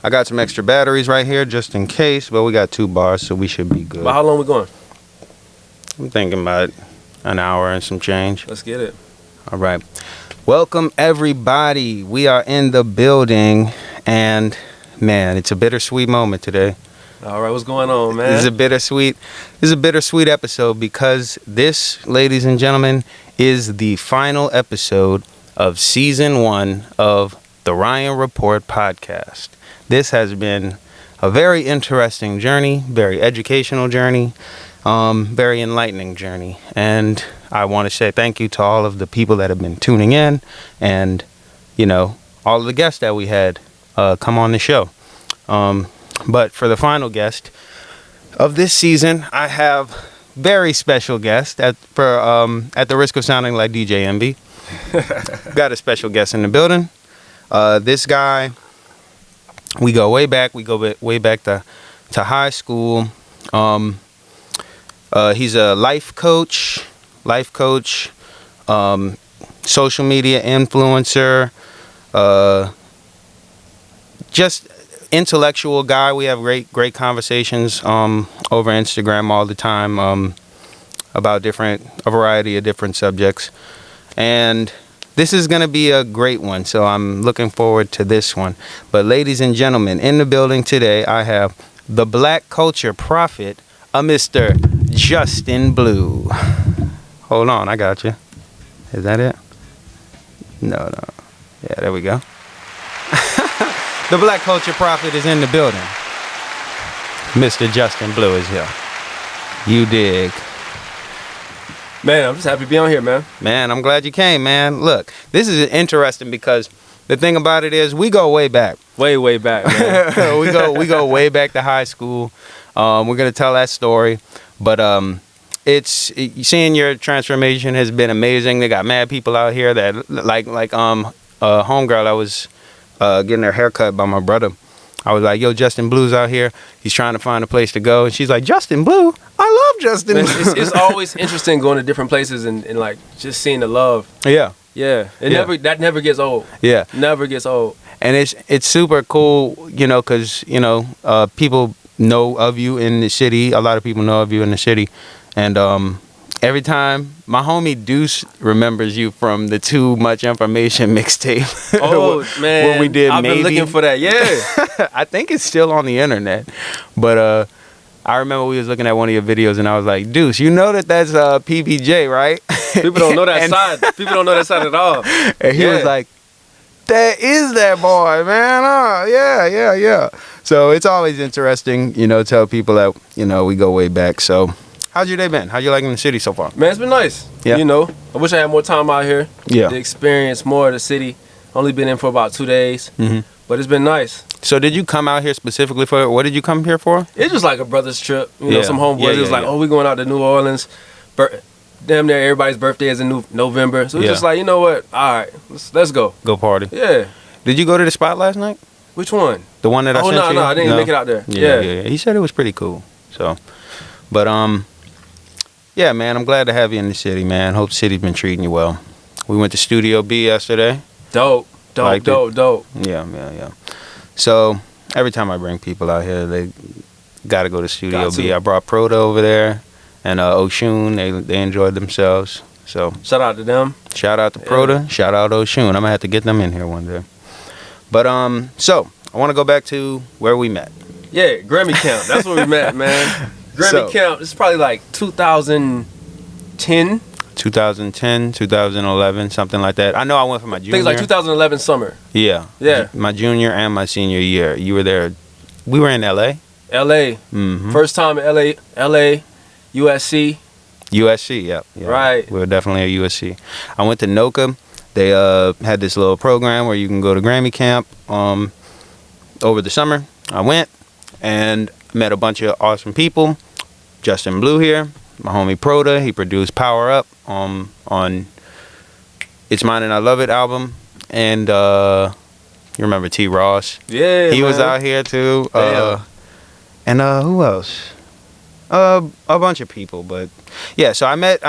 I got some extra batteries right here just in case, but we got 2 bars, so we should be good. But how long we going? I'm thinking about an hour and some change. Let's get it. All right. Welcome, everybody. We are in the building, and, man, it's a bittersweet moment today. All right, what's going on, man? This is a bittersweet episode because this, ladies and gentlemen, is the final episode of Season 1 of the Ryan Report podcast. This has been a very interesting journey, very educational journey, very enlightening journey. And I want to say thank you to all of the people that have been tuning in and, you know, all of the guests that we had come on the show. But for the final guest of this season, I have very special guest at the risk of sounding like DJ Envy. Got a special guest in the building. This guy, we go way back. We go way back to high school. He's a life coach, social media influencer, just intellectual guy. We have great conversations over Instagram all the time about a variety of different subjects, and this is going to be a great one, so I'm looking forward to this one. But ladies and gentlemen, in the building today I have the Black Culture Prophet, Mr. Justin Blue. Hold on, I got you. Is that it? No. Yeah, there we go. The Black Culture Prophet is in the building. Mr. Justin Blue is here. You dig. Man, I'm just happy to be on here, man. Man, I'm glad you came, man. Look, this is interesting because the thing about it is we go way back. Way back, man. we go way back to high school. We're gonna tell that story, but seeing your transformation has been amazing. They got mad people out here that like homegirl. I was getting her haircut by my brother. I was like, yo, Justin Blue's out here. He's trying to find a place to go. And she's like, Justin Blue? I love Justin Blue. It's always interesting going to different places and like just seeing the love. Yeah. Yeah. That never gets old. Yeah. Never gets old. And it's super cool, you know, because, you know, people know of you in the city. A lot of people know of you in the city. And every time, my homie Deuce remembers you from the Too Much Information mixtape. Oh, man. When we did I've been looking for that, yeah. I think it's still on the internet. But I remember we was looking at one of your videos and I was like, Deuce, you know that's PBJ, right? People don't know that side. People don't know that side at all. And he was like, that is that boy, man. Oh, yeah. So it's always interesting, you know, tell people that, you know, we go way back. So how's your day been? How you liking the city so far? Man, it's been nice. Yeah. You know, I wish I had more time out here. Yeah. To experience more of the city. Only been in for about 2 days. Mm-hmm. But it's been nice. So did you come out here specifically for, what did you come here for? It's just like a brother's trip. You know, some homeboys was like, oh, we going out to New Orleans. Damn near everybody's birthday is in November. So it's just like, you know what? All right, let's go. Go party. Yeah. Did you go to the spot last night? Which one? The one that I sent you? No, I didn't make it out there. Yeah. He said it was pretty cool. So, but yeah, man, I'm glad to have you in the city, man. Hope the city's been treating you well. We went to Studio B yesterday. Dope. Yeah. So every time I bring people out here, they got to go to Studio B. I brought Proto over there and Oshun. They enjoyed themselves. So shout out to them. Shout out to Proto. Shout out Oshun. I'm gonna have to get them in here one day. But so I want to go back to where we met. Yeah, Grammy Camp. That's where we met, man. Grammy Camp. It's probably like 2010. 2010, 2011, something like that. I know I went for my junior. I think it's like 2011 summer. Yeah. My junior and my senior year. You were there. We were in LA. Mm-hmm. First time in LA, USC. Yeah. Right. We were definitely at USC. I went to NOCA. They had this little program where you can go to Grammy Camp over the summer. I went and met a bunch of awesome people. Justin Blue here. My homie Proda, he produced Power Up on It's Mine and I Love It album. And you remember T. Ross? Yeah, he was out here too. And who else? A bunch of people, but yeah. So I met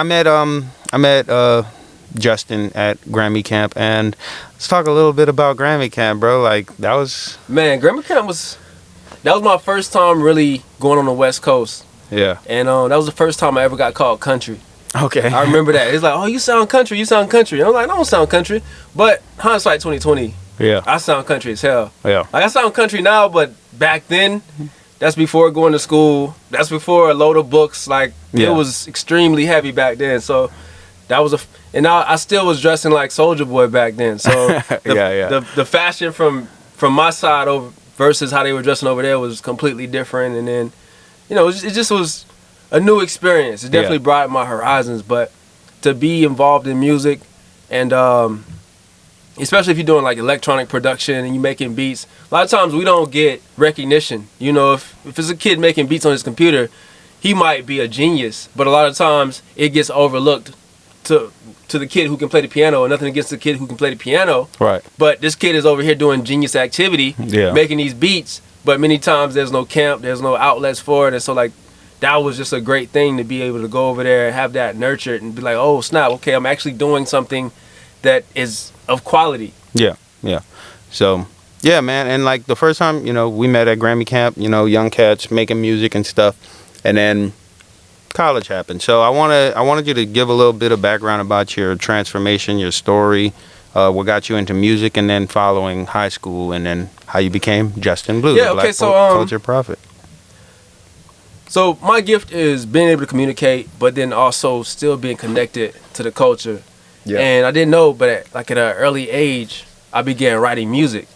Justin at Grammy Camp, and let's talk a little bit about Grammy Camp, bro. Like, that was... Man, Grammy Camp was my first time really going on the West Coast. Yeah. And that was the first time I ever got called country. Okay. I remember that. It's like, oh, you sound country. And I'm like, I don't sound country. But hindsight 2020, yeah, I sound country as hell. Yeah. Like, I sound country now, but back then, that's before going to school. That's before a load of books. Like, it was extremely heavy back then. So that was and I still was dressing like Soulja Boy back then. So the fashion from my side over versus how they were dressing over there was completely different. And then, you know, it just was a new experience. It definitely broadened my horizons. But to be involved in music and especially if you're doing like electronic production and you're making beats, a lot of times we don't get recognition. You know, if it's a kid making beats on his computer, he might be a genius, but a lot of times it gets overlooked to the kid who can play the piano. And nothing against the kid who can play the piano, right? But this kid is over here doing genius activity, making these beats, but many times there's no camp, there's no outlets for it. And so like that was just a great thing to be able to go over there and have that nurtured and be like, oh snap, okay, I'm actually doing something that is of quality. Yeah. So yeah, man. And like the first time, you know, we met at Grammy Camp, you know, young cats making music and stuff, and then college happened. So I wanted you to give a little bit of background about your transformation, your story, what got you into music, and then following high school, and then how you became Justin Blue, the Black Culture Prophet. So my gift is being able to communicate, but then also still being connected to the culture. Yeah. And I didn't know, but at an early age, I began writing music.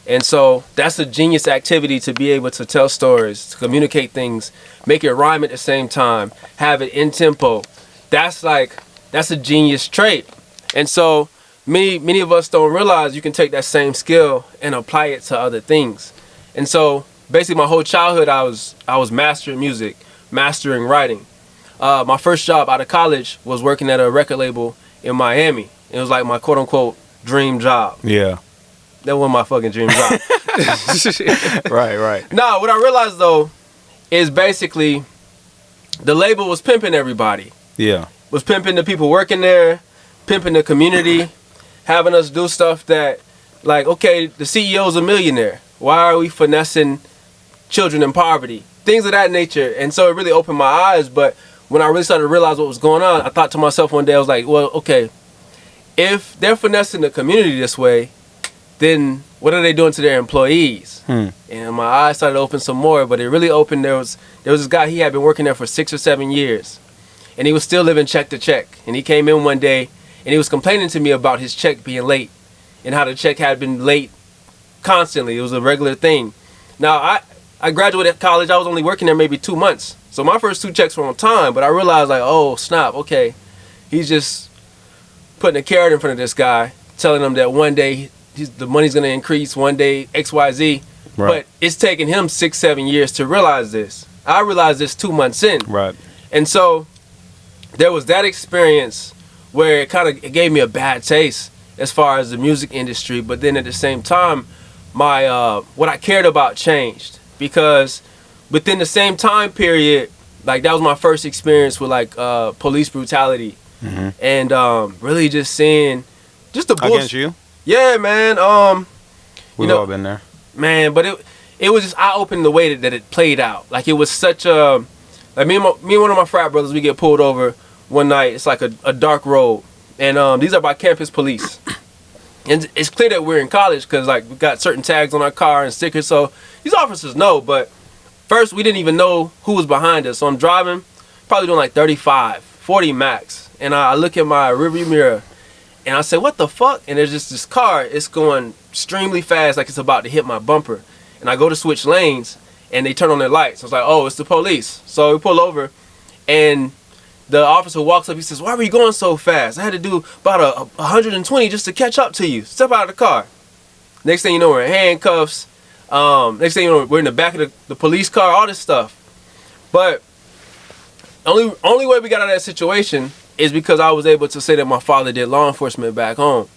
And so that's a genius activity to be able to tell stories, to communicate things, make it rhyme at the same time, have it in tempo. That's a genius trait. And so many of us don't realize you can take that same skill and apply it to other things. And so basically my whole childhood I was mastering music, mastering writing. My first job out of college was working at a record label in Miami. It was like my quote unquote dream job. Yeah. That wasn't my fucking dream job. Right. Nah, what I realized though is basically the label was pimping everybody. Yeah. Was pimping the people working there, pimping the community, having us do stuff that, like, okay, the CEO's a millionaire. Why are we finessing children in poverty? Things of that nature. And so it really opened my eyes. But when I really started to realize what was going on, I thought to myself one day, I was like, well, okay, if they're finessing the community this way, then what are they doing to their employees? And my eyes started to open some more, but it really opened. There was this guy, he had been working there for 6 or 7 years, and he was still living check to check. And he came in one day, and he was complaining to me about his check being late, and how the check had been late constantly. It was a regular thing. Now, I graduated college, I was only working there maybe 2 months. So my first 2 checks were on time, but I realized like, oh, snap, okay. He's just putting a carrot in front of this guy, telling him that one day the money's going to increase, one day XYZ. Right. But it's taken him 6-7 years to realize this. I realized this 2 months in. Right. And so there was that experience where it gave me a bad taste as far as the music industry. But then at the same time, my what I cared about changed, because within the same time period, like that was my first experience with like police brutality. And really just seeing just the bullshit. Against you? Yeah, man. We've all been there. Man, but it was just eye-opening the way that it played out. Like it was such a, like me and one of my frat brothers, we get pulled over one night. It's like a dark road, and these are by campus police. And it's clear that we're in college because like we got certain tags on our car and stickers, so these officers know. But first, we didn't even know who was behind us. So I'm driving, probably doing like 35, 40 max, and I look at my rearview mirror. And I said, what the fuck? And there's just this car, it's going extremely fast, like it's about to hit my bumper. And I go to switch lanes, and they turn on their lights. I was like, oh, it's the police. So we pull over, and the officer walks up, he says, why were you going so fast? I had to do about 120 just to catch up to you. Step out of the car. Next thing you know, we're in handcuffs. Next thing you know, we're in the back of the police car, all this stuff. But only way we got out of that situation is because I was able to say that my father did law enforcement back home.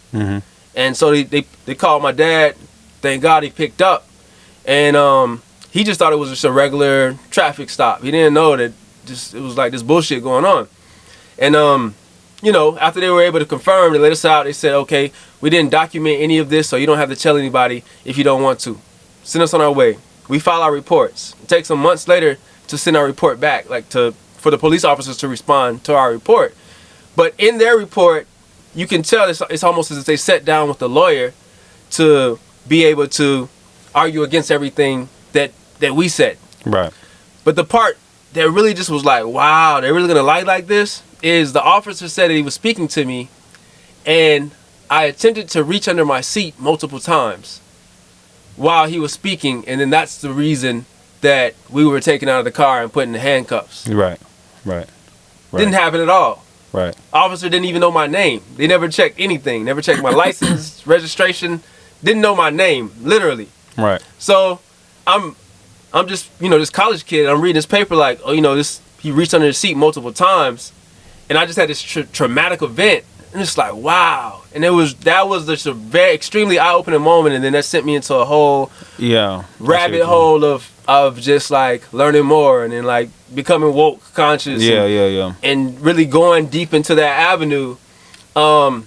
And so they called my dad. Thank God he picked up. And he just thought it was just a regular traffic stop. He didn't know that it was like this bullshit going on. And after they were able to confirm, they let us out. They said, okay, we didn't document any of this, so you don't have to tell anybody if you don't want to. Send us on our way. We file our reports. It takes some months later to send our report back, for the police officers to respond to our report. But in their report, you can tell it's almost as if they sat down with the lawyer to be able to argue against everything that we said. Right. But the part that really just was like, wow, they're really gonna lie like this, is the officer said that he was speaking to me, and I attempted to reach under my seat multiple times while he was speaking, and then that's the reason that we were taken out of the car and put in the handcuffs. Right. Didn't happen at all. Right. Officer didn't even know my name. They never checked anything. Never checked my license, registration. Didn't know my name, literally. Right. So I'm just, this college kid. I'm reading this paper like, he reached under his seat multiple times, and I just had this traumatic event, and it's like, wow. And that was just a very extremely eye-opening moment, and then that sent me into a whole rabbit hole of just like learning more, and then like becoming woke conscious. And really going deep into that avenue. But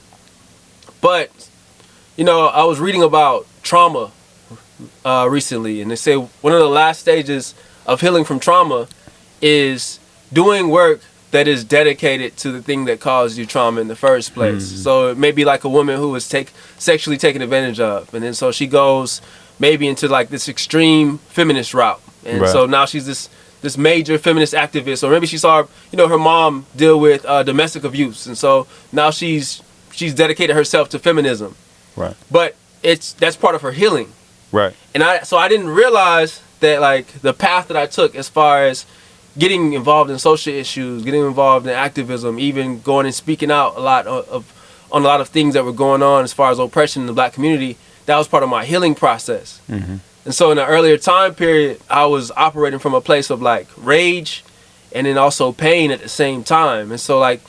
I was reading about trauma recently, and they say one of the last stages of healing from trauma is doing work that is dedicated to the thing that caused you trauma in the first place. So it may be like a woman who was sexually taken advantage of, and then so she goes maybe into like this extreme feminist route, and so now she's this major feminist activist, or maybe she saw her mom deal with domestic abuse, and so now she's dedicated herself to feminism. Right. But that's part of her healing. Right. And I didn't realize that like the path that I took as far as getting involved in social issues, getting involved in activism, even going and speaking out a lot on a lot of things that were going on as far as oppression in the black community, that was part of my healing process. And so in an earlier time period, I was operating from a place of like rage and then also pain at the same time. And so like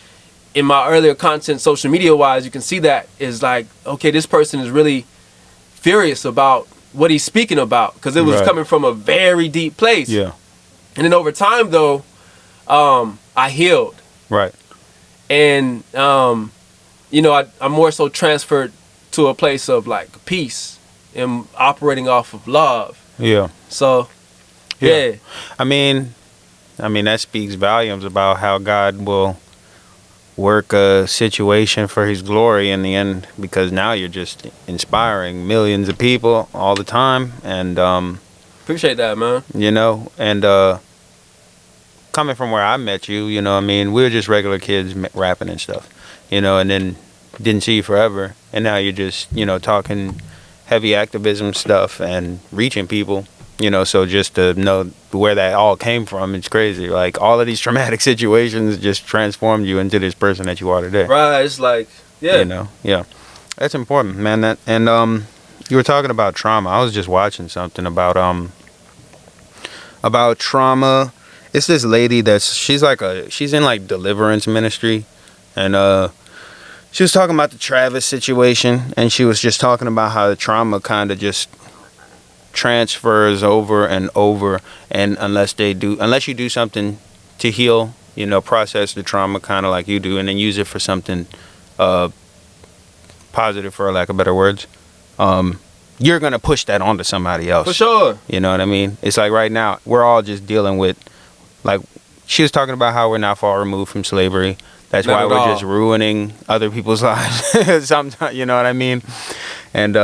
in my earlier content, social media wise, you can see that is like, okay, this person is really furious about what he's speaking about, because it was coming from a very deep place. Yeah. And then over time, though, I healed. Right. And, I'm more so transferred to a place of, like, peace and operating off of love. Yeah. So, yeah. I mean, that speaks volumes about how God will work a situation for his glory in the end, because now you're just inspiring millions of people all the time. And, appreciate that, man. And coming from where I met you, we were just regular kids rapping and stuff, and then didn't see you forever. And now you're just, talking heavy activism stuff and reaching people, so just to know where that all came from, it's crazy. Like all of these traumatic situations just transformed you into this person that you are today. Right. It's like, yeah. Yeah. That's important, man. You were talking about trauma. I was just watching something about trauma. It's this lady she's in like deliverance ministry, and she was talking about the Travis situation, and she was just talking about how the trauma kind of just transfers over and over, and unless you do something to heal, process the trauma kind of like you do, and then use it for something positive, for lack of better words, you're gonna push that onto somebody else. For sure. You know what I mean? It's like right now we're all just dealing with, like, she was talking about how we're not far removed from slavery. That's why we're just ruining other people's lives sometimes, you know what I mean? And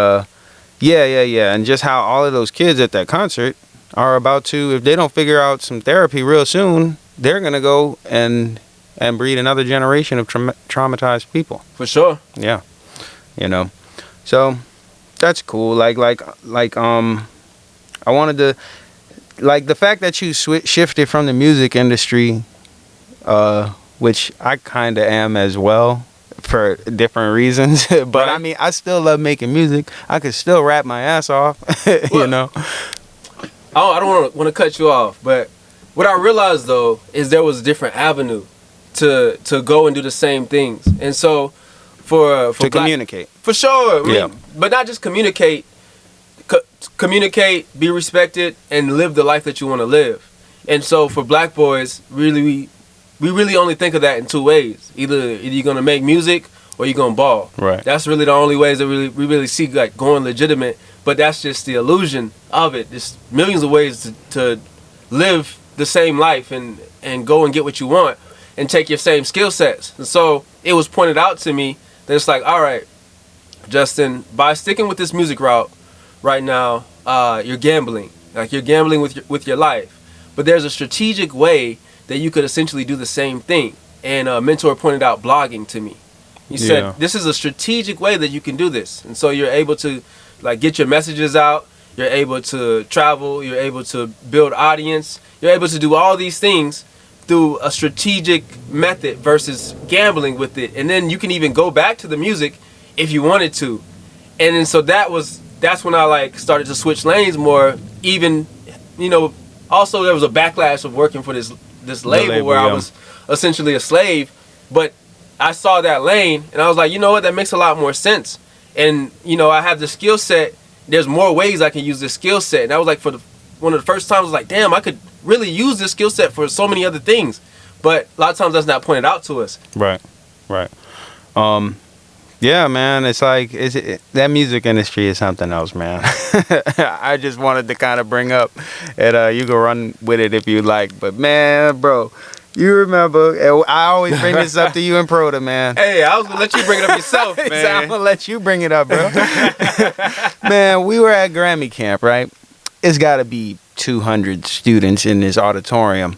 yeah. And just how all of those kids at that concert are about to, if they don't figure out some therapy real soon, they're going to go and breed another generation of traumatized people. For sure. Yeah. So that's cool. I wanted to, like, the fact that you shifted from the music industry, which I kind of am as well, for different reasons. But right. I mean, I still love making music. I could still rap my ass off, I don't want to cut you off, but what I realized though is there was a different avenue to go and do the same things. And so for communicate. For sure. I mean, but not just communicate. Communicate, be respected, and live the life that you want to live. And so for black boys, really, we really only think of that in two ways. Either you're gonna make music or you're gonna ball. Right. That's really the only ways that we really see like going legitimate. But that's just the illusion of it. There's millions of ways to live the same life and go and get what you want and take your same skill sets. And so it was pointed out to me that it's like, all right, Justin, by sticking with this music route right now, you're gambling. Like you're gambling with your life. But there's a strategic way that you could essentially do the same thing. And a mentor pointed out blogging to me. He said, this is a strategic way that you can do this. And so you're able to like get your messages out. You're able to travel. You're able to build audience. You're able to do all these things through a strategic method versus gambling with it. And then you can even go back to the music if you wanted to. And then so that's when I like started to switch lanes more. Even, you know, also there was a backlash of working for this label where I was essentially a slave. But I saw that lane and I was like, you know what, that makes a lot more sense. And, you know, I have the skill set. There's more ways I can use this skill set. And that was like one of the first times I was like, damn, I could really use this skill set for so many other things. But a lot of times that's not pointed out to us. Right. Yeah, man, it's like that music industry is something else, man. I just wanted to kind of bring up, and you can run with it if you like. But man, bro, you remember? I always bring this up to you and Proda, man. Hey, I was gonna let you bring it up yourself, man. I'm gonna let you bring it up, bro. Man, we were at Grammy camp, right? It's got to be 200 students in this auditorium.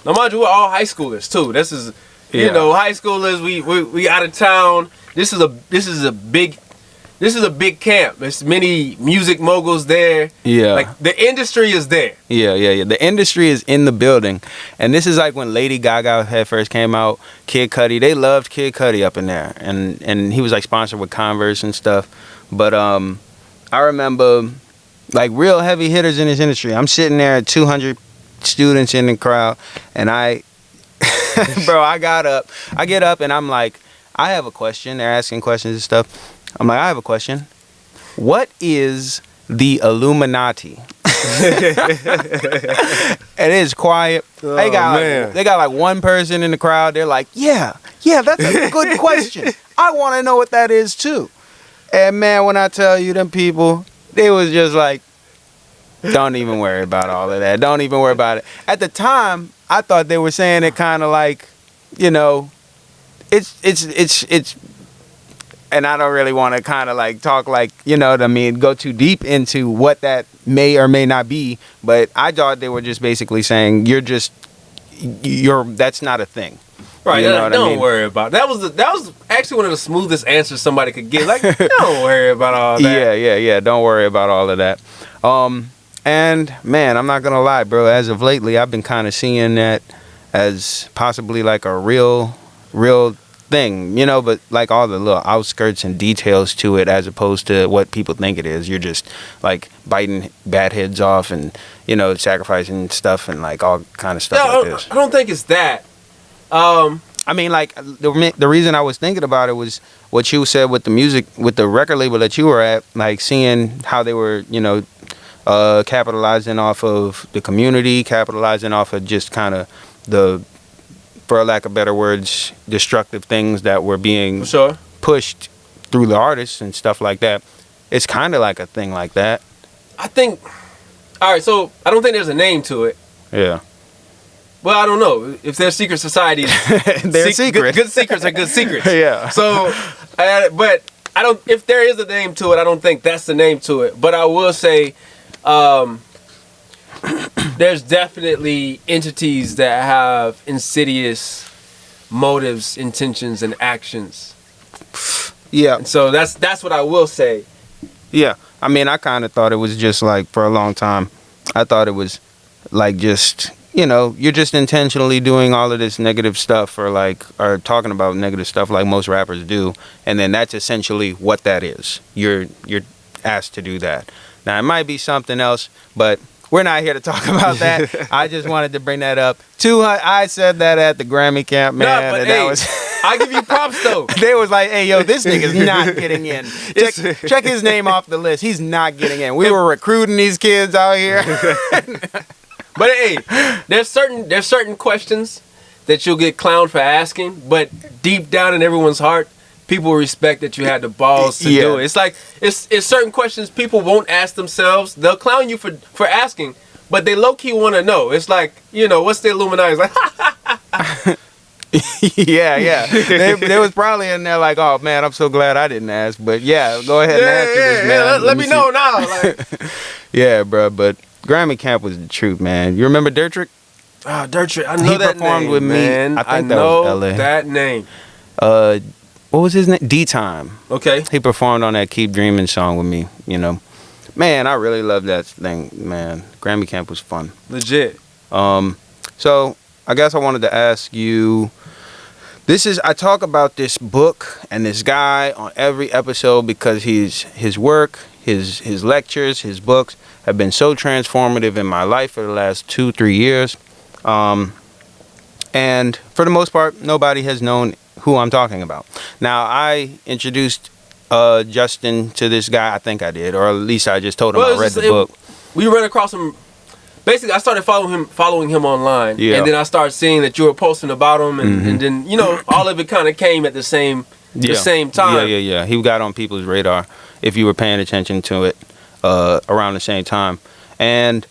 Now, mind you, we're all high schoolers too. This is, you know, high schoolers. We out of town. This is a big camp. There's many music moguls there. Yeah. Like the industry is there. Yeah. The industry is in the building. And this is like when Lady Gaga had first came out, Kid Cudi. They loved Kid Cudi up in there. And he was like sponsored with Converse and stuff. But I remember like real heavy hitters in this industry. I'm sitting there at 200 students in the crowd and I get up and I'm like, I have a question. They're asking questions and stuff. I'm like, I have a question. What is the Illuminati? And it's quiet. Oh, they got like one person in the crowd. They're like, yeah, that's a good question. I want to know what that is too. And man, when I tell you them people, they was just like, don't even worry about all of that. Don't even worry about it. At the time, I thought they were saying it kind of like, you know, it's and I don't really want to kind of like talk like, you know what I mean, go too deep into what that may or may not be, but I thought they were just basically saying that's not a thing. Right, you know don't worry about it. That was actually one of the smoothest answers somebody could give. Like, don't worry about all that. Yeah, don't worry about all of that. And man, I'm not gonna lie, bro, as of lately I've been kind of seeing that as possibly like a real thing, you know, but like all the little outskirts and details to it as opposed to what people think it is. You're just like biting bat heads off and, you know, sacrificing stuff and like all kind of stuff like this. I don't think it's that. I mean, like the reason I was thinking about it was what you said with the music, with the record label that you were at, like seeing how they were, you know, capitalizing off of the community, capitalizing off of just kind of the, for lack of better words, destructive things that were being pushed through the artists and stuff like that. It's kind of like a thing like that. I think, all right, so I don't think there's a name to it. Yeah. Well, I don't know. If they're secret societies, they're secret. Good secrets are good secrets. Yeah. So, but I don't, if there is a name to it, I don't think that's the name to it. But I will say, there's definitely entities that have insidious motives, intentions, and actions. Yeah. And so that's what I will say. Yeah. I mean, I kind of thought it was just like, for a long time, I thought it was like just, you know, you're just intentionally doing all of this negative stuff or talking about negative stuff like most rappers do. And then that's essentially what that is. You're asked to do that. Now, it might be something else, but we're not here to talk about that. I just wanted to bring that up. I said that at the Grammy camp, man. Nah, but hey, I give you props, though. They was like, hey, yo, this nigga's not getting in. Check his name off the list. He's not getting in. We were recruiting these kids out here. But hey, there's certain questions that you'll get clowned for asking, but deep down in everyone's heart, people respect that you had the balls to do it. It's like it's certain questions people won't ask themselves. They'll clown you for asking, but they low key want to know. It's like, you know, what's the Illuminati? It's like yeah. They was probably in there like, oh man, I'm so glad I didn't ask. But yeah, go ahead and answer this, man. Let me know now. Like, yeah, bro. But Grammy Camp was the truth, man. You remember Dertrick? Ah, Dertrick. I know that performed name, with man. me. I think that know was LA. that name. What was his name? D-Time. Okay. He performed on that Keep Dreaming song with me, you know. Man, I really love that thing, man. Grammy Camp was fun. Legit. So I guess I wanted to ask you, I talk about this book and this guy on every episode because his work, his lectures, his books have been so transformative in my life for the last 2-3 years. And for the most part, nobody has known who I'm talking about. Now, I introduced Justin to this guy. I think I did, or at least I just told him I read the book. We ran across him. Basically, I started following him online, and then I started seeing that you were posting about him, and then, you know, all of it kind of came at the same time. Yeah. He got on people's radar if you were paying attention to it around the same time. And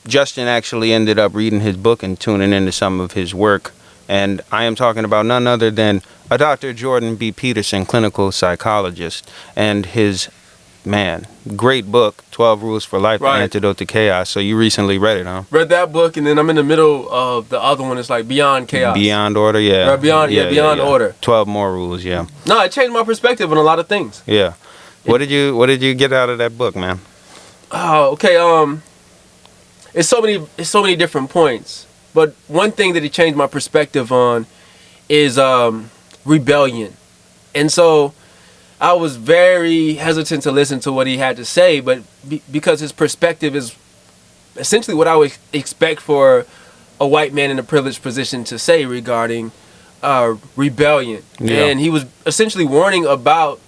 Justin actually ended up reading his book and tuning into some of his work. And I am talking about none other than a Dr. Jordan B. Peterson, clinical psychologist, and his, great book, 12 Rules for Life, An Antidote to Chaos. So you recently read it, huh? Read that book, and then I'm in the middle of the other one. It's like Beyond Chaos. Beyond Order, yeah. Beyond Order. 12 more rules, yeah. No, it changed my perspective on a lot of things. Yeah. What did you get out of that book, man? Oh, okay. It's so many different points. But one thing that he changed my perspective on is rebellion. And so I was very hesitant to listen to what he had to say, but because his perspective is essentially what I would expect for a white man in a privileged position to say regarding rebellion. Yeah. And he was essentially warning about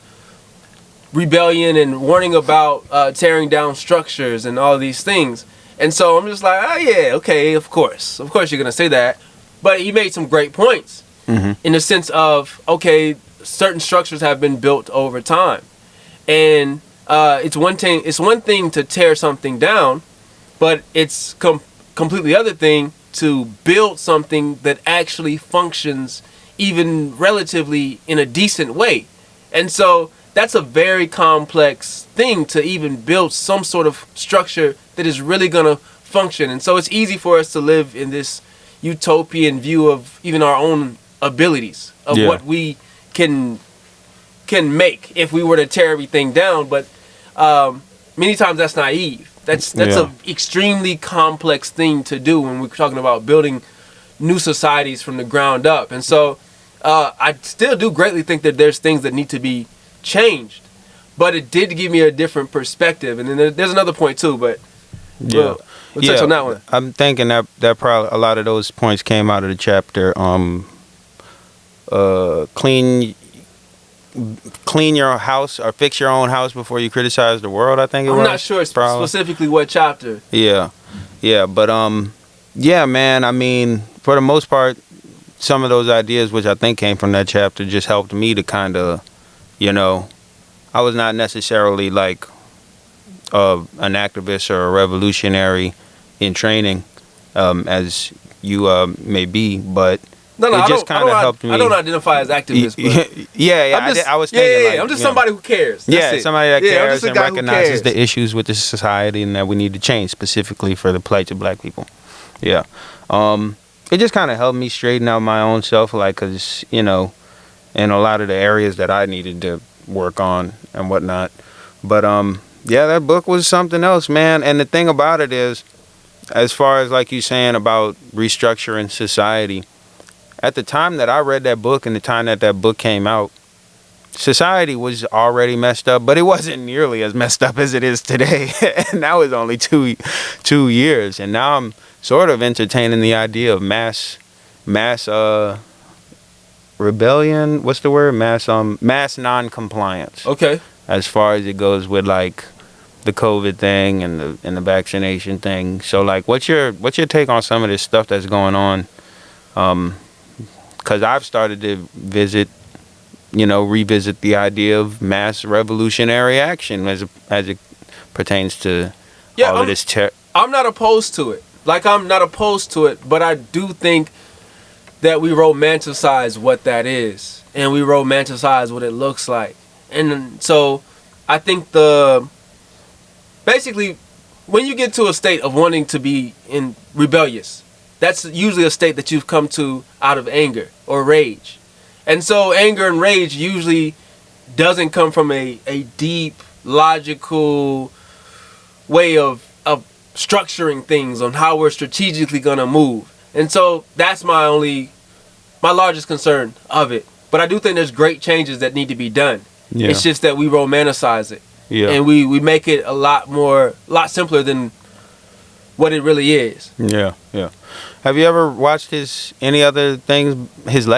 rebellion and warning about tearing down structures and all these things. And so I'm just like, oh yeah, okay, of course you're gonna say that. But he made some great points in the sense of, okay, certain structures have been built over time, and it's one thing to tear something down, but it's completely other thing to build something that actually functions even relatively in a decent way. And so that's a very complex thing to even build some sort of structure that is really going to function. And so it's easy for us to live in this utopian view of even our own abilities of what we can make if we were to tear everything down. But many times that's naive. That's an extremely complex thing to do when we're talking about building new societies from the ground up. And so I still do greatly think that there's things that need to be changed, but it did give me a different perspective. And then there's another point too, but we'll touch on that one. I'm thinking that probably a lot of those points came out of the chapter clean your house or fix your own house before you criticize the world, I think it was. I'm not sure specifically what chapter. Yeah, but man, I mean, for the most part, some of those ideas, which I think came from that chapter, just helped me to kind of, I was not necessarily like an activist or a revolutionary in training, as you may be, but it just kind of helped me. I don't identify as activist. But I was thinking, I'm just somebody who cares. That's somebody that cares and recognizes the issues with the society and that we need to change, specifically for the plight of black people. Yeah. It just kind of helped me straighten out my own self, like, because, in a lot of the areas that I needed to work on and whatnot. But, that book was something else, man. And the thing about it is, as far as, like you saying about restructuring society, at the time that I read that book and the time that book came out, society was already messed up, but it wasn't nearly as messed up as it is today. And that was only 2 years. And now I'm sort of entertaining the idea of mass rebellion. What's the word? Mass non-compliance. Okay. As far as it goes with, like, the COVID thing and the vaccination thing. So like, what's your take on some of this stuff that's going on? Because I've started to revisit the idea of mass revolutionary action as it pertains to all of this. I'm not opposed to it. Like, I'm not opposed to it, but I do think that we romanticize what that is, and we romanticize what it looks like. And so I think basically, when you get to a state of wanting to be rebellious, that's usually a state that you've come to out of anger or rage. And so anger and rage usually doesn't come from a deep, logical way of structuring things on how we're strategically going to move. And so that's my largest concern of it. But I do think there's great changes that need to be done. Yeah. It's just that we romanticize it. Yeah. And we make it a lot simpler than what it really is. Yeah, yeah. Have you ever watched his lectures? Any of his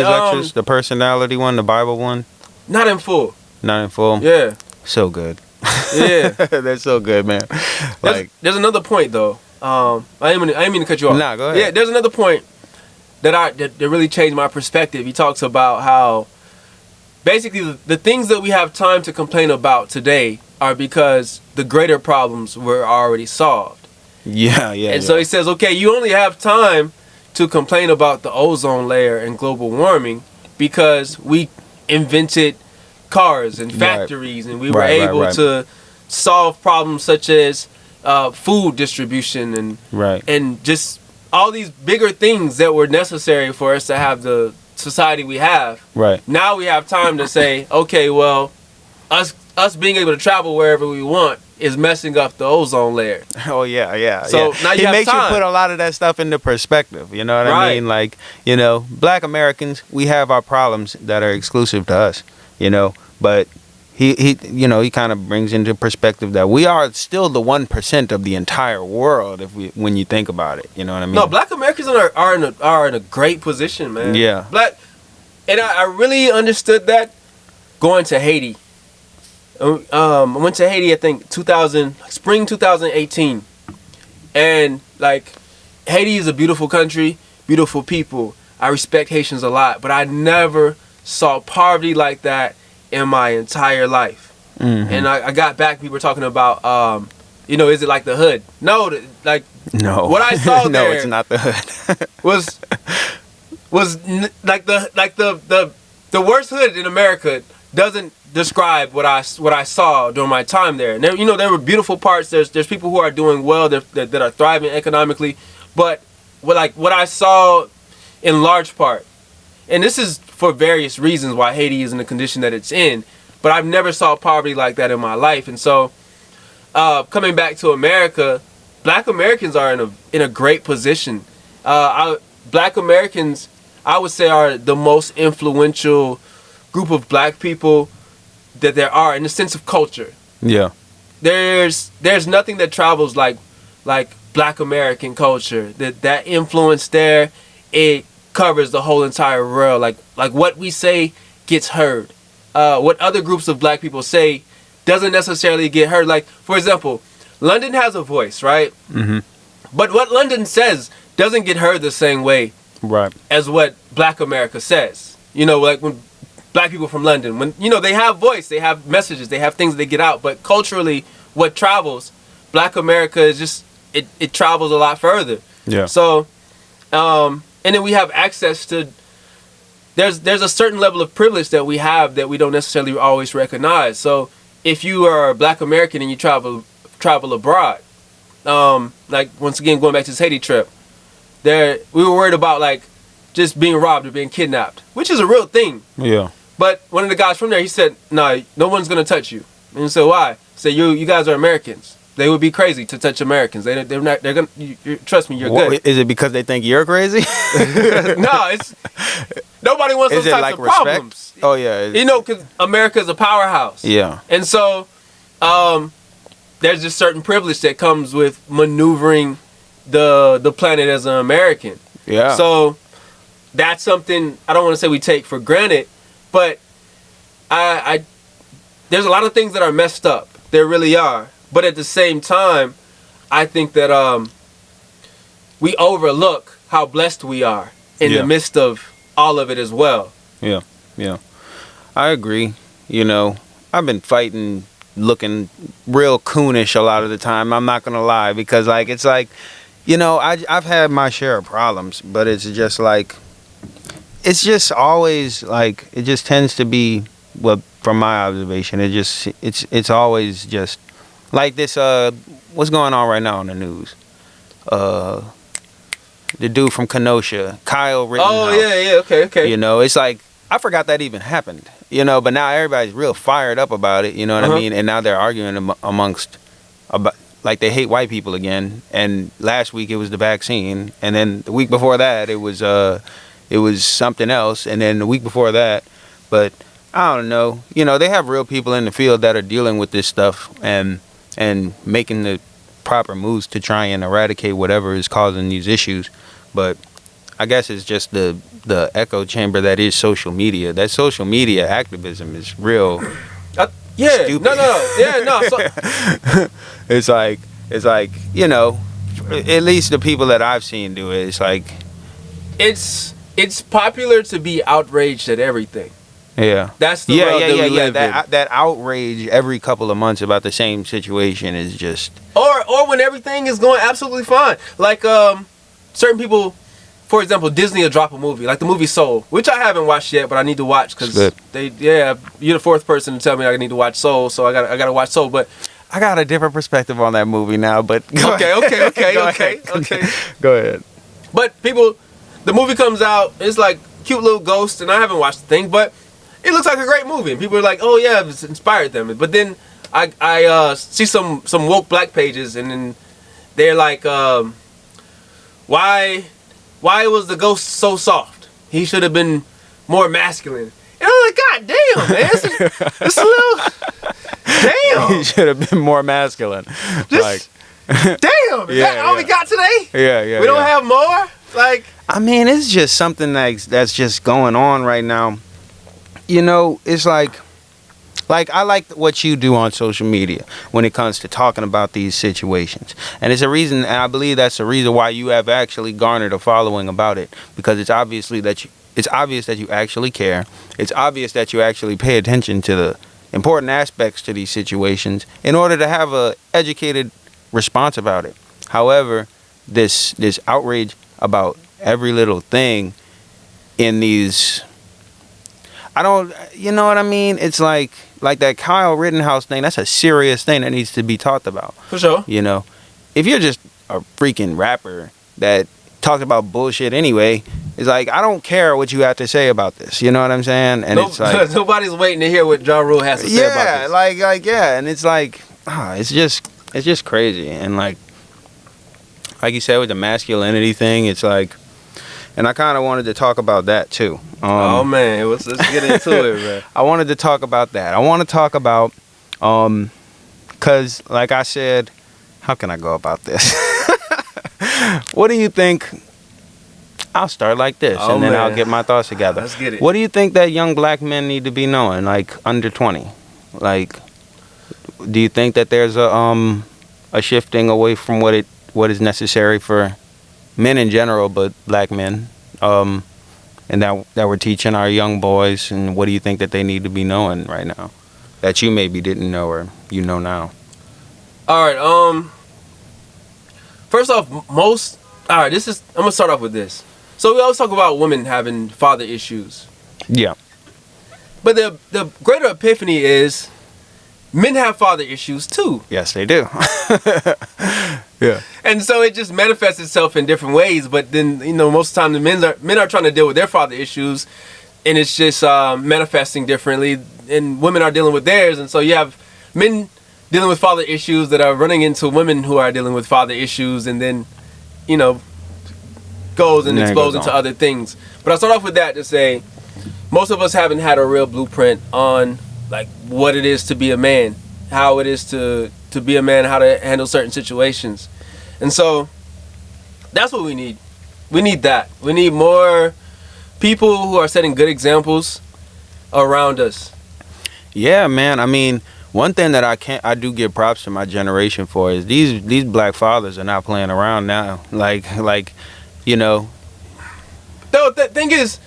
lectures? The personality one, the Bible one? Not in full. Not in full? Yeah. So good. Yeah. They're so good, man. There's another point, though. I didn't mean to cut you off. Nah, go ahead. Yeah, there's another point that really changed my perspective. He talks about how basically the things that we have time to complain about today are because the greater problems were already solved. Yeah. And so he says, okay, you only have time to complain about the ozone layer and global warming because we invented cars and factories, and we were able to solve problems such as food distribution and just all these bigger things that were necessary for us to have the society we have. Right. Now we have time to say, okay, well, us being able to travel wherever we want is messing up the ozone layer. Oh yeah. So now you have makes time. You put a lot of that stuff into perspective. You know what I mean? Like, Black Americans, we have our problems that are exclusive to us. But he kind of brings into perspective that we are still the 1% of the entire world when you think about it. You know what I mean? No, Black Americans are in a great position, man. Yeah. And I really understood that going to Haiti. I went to Haiti, I think spring 2018, and like, Haiti is a beautiful country, beautiful people. I respect Haitians a lot, but I never saw poverty like that in my entire life. Mm-hmm. And I got back, people were talking about, is it like the hood? No, no. What I saw there, no, it's not the hood. was like the worst hood in America doesn't describe what I saw during my time there. And there were beautiful parts. There's people who are doing well, that are thriving economically, but what I saw in large part, and this is for various reasons why Haiti is in the condition that it's in, but I've never saw poverty like that in my life. And so coming back to America, Black Americans are in a great position. Black Americans, I would say, are the most influential group of Black people that there are in the sense of culture. Yeah. There's nothing that travels like Black American culture. That influence there, it covers the whole entire world. Like what we say gets heard. What other groups of Black people say doesn't necessarily get heard. Like, for example, London has a voice, right? Mm-hmm. But what London says doesn't get heard the same way as what Black America says. Like when Black people from London, when they have voice, they have messages, they have things that they get out, but culturally what travels, Black America is just it travels a lot further. Yeah. So and then we have access to there's a certain level of privilege that we have that we don't necessarily always recognize. So if you are a Black American and you travel abroad, like once again going back to this Haiti trip, we were worried about like just being robbed or being kidnapped, which is a real thing. Yeah. But one of the guys from there, he said, "No, no one's gonna touch you." And he said, "Why?" He said, "You guys are Americans. They would be crazy to touch Americans. They're not. They're gonna. Trust me, you're good." Is it because they think you're crazy? No, it's nobody wants those types of respect? problems. Oh yeah. Because America is a powerhouse. Yeah. And so, there's just certain privilege that comes with maneuvering the planet as an American. Yeah. So that's something I don't want to say we take for granted, but I there's a lot of things that are messed up There really are. But at the same time, I think that we overlook how blessed we are in the midst of all of it as well. Yeah, yeah. I agree. You know, I've been fighting, looking real coonish a lot of the time. I'm not gonna lie, because like it's like, you know, I've had my share of problems, but it's just like, it's just always like, it just tends to be, well, from my observation, it's always just like this. What's going on right now in the news? The dude from Kenosha, Kyle Rittenhouse. Oh yeah, okay. You know, it's like, I forgot that even happened. You know, but now everybody's real fired up about it. You know what I mean? And now they're arguing amongst about, like, they hate white people again. And last week it was the vaccine, and then the week before that it was something else, and then the week before that. But I don't know. You know, they have real people in the field that are dealing with this stuff and making the proper moves to try and eradicate whatever is causing these issues. But I guess it's just the echo chamber that is social media. That social media activism is real. Stupid. No. So, it's like, you know, at least the people that I've seen do it, it's like, it's popular to be outraged at everything. Yeah. That's the world that we live in. That outrage every couple of months about the same situation is just, or when everything is going absolutely fine. Like certain people, for example, Disney will drop a movie, like the movie Soul, which I haven't watched yet, but I need to watch because you're the fourth person to tell me I need to watch Soul, so I gotta watch Soul. But I got a different perspective on that movie now. But okay. Go ahead. But the movie comes out, it's like cute little ghost, and I haven't watched the thing, but it looks like a great movie. And people are like, oh yeah, it's inspired them. But then I see some woke black pages, and then they're like, why was the ghost so soft? He should have been more masculine. And I'm like, God damn, man, it's a little damn. He should have been more masculine. Damn, is that all we got today? Yeah. We don't have more? Like, I mean, it's just something that's just going on right now. You know, it's like I like what you do on social media when it comes to talking about these situations. And it's a reason, and I believe that's the reason why you have actually garnered a following about it, because it's obvious that you actually care. It's obvious that you actually pay attention to the important aspects to these situations in order to have a educated response about it. However, this outrage about every little thing in these, I don't, you know what I mean? It's like that Kyle Rittenhouse thing, that's a serious thing that needs to be talked about. For sure. You know, if you're just a freaking rapper that talks about bullshit anyway, it's like, I don't care what you have to say about this. You know what I'm saying? And it's like, nobody's waiting to hear what Ja Rule has to say about this. Yeah, and it's like, it's just crazy. And like you said with the masculinity thing, it's like, and I kind of wanted to talk about that too. Oh man, let's get into it, man. I wanted to talk about that. I want to talk about, cause like I said, how can I go about this? What do you think? I'll start like this, and then I'll get my thoughts together. Let's get it. What do you think that young black men need to be knowing, like under 20? Like, do you think that there's a shifting away from what is necessary for men in general, but black men, and that we're teaching our young boys, and what do you think that they need to be knowing right now that you maybe didn't know or you know now? All right. First off, I'm gonna start off with this. So we always talk about women having father issues. Yeah. But the greater epiphany is men have father issues too. Yes, they do. Yeah. And so it just manifests itself in different ways. But then, you know, most of the time the men are trying to deal with their father issues, and it's just manifesting differently. And women are dealing with theirs. And so you have men dealing with father issues that are running into women who are dealing with father issues, and then, you know, goes and explodes into other things. But I'll start off with that to say most of us haven't had a real blueprint on like what it is to be a man, how it is to be a man, how to handle certain situations. And so that's what we need. We need that. We need more people who are setting good examples around us. Yeah, man. I mean, One thing that I do give props to my generation for is these black fathers are not playing around now. Like, you know. Though the thing is,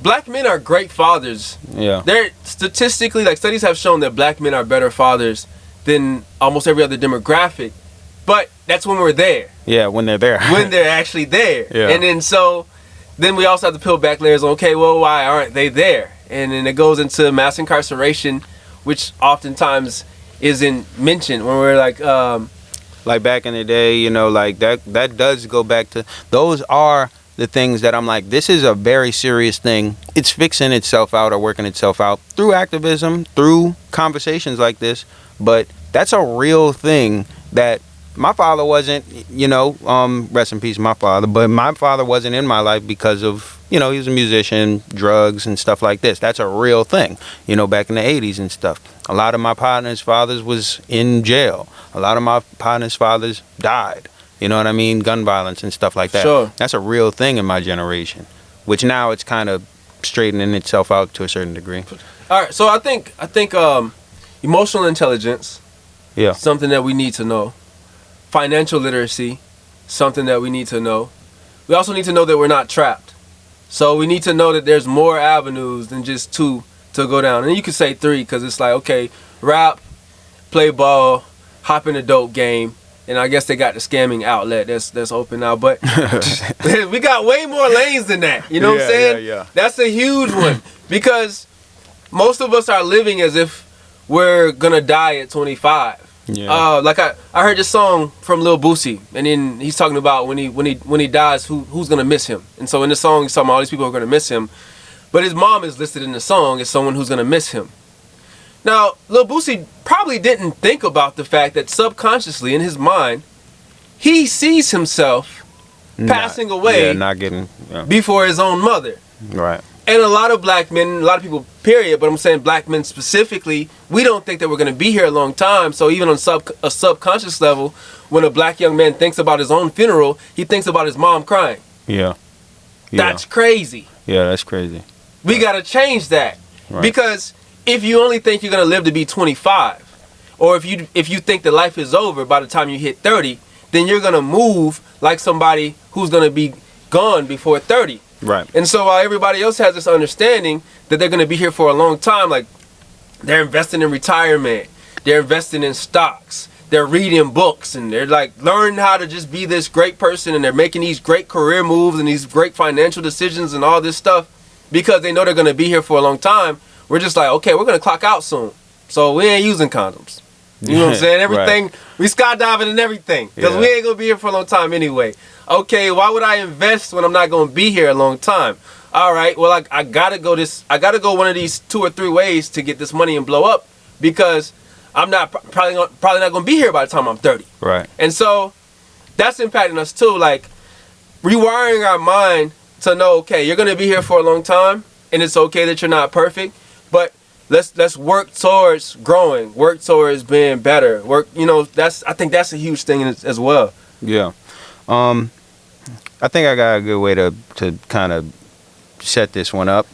black men are great fathers. Yeah. They're statistically, like, studies have shown that black men are better fathers than almost every other demographic. But that's when we're there. Yeah, when they're there. When they're actually there. Yeah. And then we also have to peel back layers on, okay, well, why aren't they there? And then it goes into mass incarceration, which oftentimes isn't mentioned when we're like back in the day, you know, like that does go back to, those are the things that I'm like, this is a very serious thing. It's fixing itself out or working itself out through activism, through conversations like this. But that's a real thing that my father wasn't, you know, rest in peace, my father, but my father wasn't in my life because of, you know, he was a musician, drugs and stuff like this. That's a real thing, you know, back in the 80s and stuff. A lot of my partners' fathers was in jail. A lot of my partners' fathers died. You know what I mean? Gun violence and stuff like that. Sure. That's a real thing in my generation, which now it's kind of straightening itself out to a certain degree. All right, so I think emotional intelligence, Yeah. something that we need to know. Financial literacy, something that we need to know. We also need to know that we're not trapped. So we need to know that there's more avenues than just 2 to go down. And you could say 3 because it's like, okay, rap, play ball, hop in a dope game. And I guess they got the scamming outlet that's open now. But we got way more lanes than that. You know what I'm saying? Yeah. That's a huge one. Because most of us are living as if we're going to die at 25. Yeah. Like I heard this song from Lil Boosie, and then he's talking about when he dies, who's gonna miss him. And so in the song he's talking about all these people who are gonna miss him, but his mom is listed in the song as someone who's gonna miss him. Now Lil Boosie probably didn't think about the fact that subconsciously in his mind he sees himself passing away, not getting before his own mother. right. And a lot of black men, a lot of people, period, but I'm saying black men specifically, we don't think that we're going to be here a long time. So even on a subconscious level, when a black young man thinks about his own funeral, he thinks about his mom crying. Yeah. That's crazy. Yeah, that's crazy. We got to change that. Right. Because if you only think you're going to live to be 25, or if you think that life is over by the time you hit 30, then you're going to move like somebody who's going to be gone before 30. Right. And so while everybody else has this understanding that they're going to be here for a long time, like they're investing in retirement, they're investing in stocks, they're reading books, and they're like learning how to just be this great person, and they're making these great career moves and these great financial decisions and all this stuff because they know they're going to be here for a long time. We're just like, okay, we're going to clock out soon. So we ain't using condoms. You know what I'm saying? Everything, Right. We skydiving and everything because we ain't going to be here for a long time anyway. Okay, why would I invest when I'm not going to be here a long time? All right, well, I gotta go one of these 2 or 3 ways to get this money and blow up because I'm probably not going to be here by the time I'm 30. Right. And so that's impacting us too, like rewiring our mind to know, okay, you're going to be here for a long time and it's okay that you're not perfect, but let's work towards growing, work towards being better. I think that's a huge thing as well. Yeah. I think I got a good way to kind of set this one up.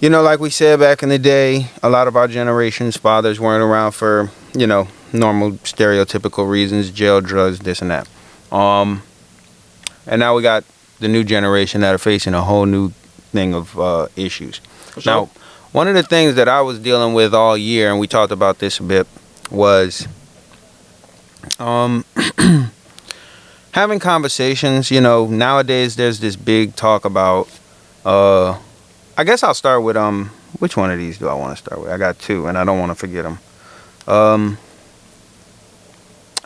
You know, like we said back in the day, a lot of our generation's fathers weren't around for, you know, normal stereotypical reasons, jail, drugs, this and that. And now we got the new generation that are facing a whole new thing of issues. For sure. Now, one of the things that I was dealing with all year, and we talked about this a bit, was having conversations. You know, nowadays there's this big talk about, I guess I'll start with, which one of these do I want to start with? I got 2 and I don't want to forget them.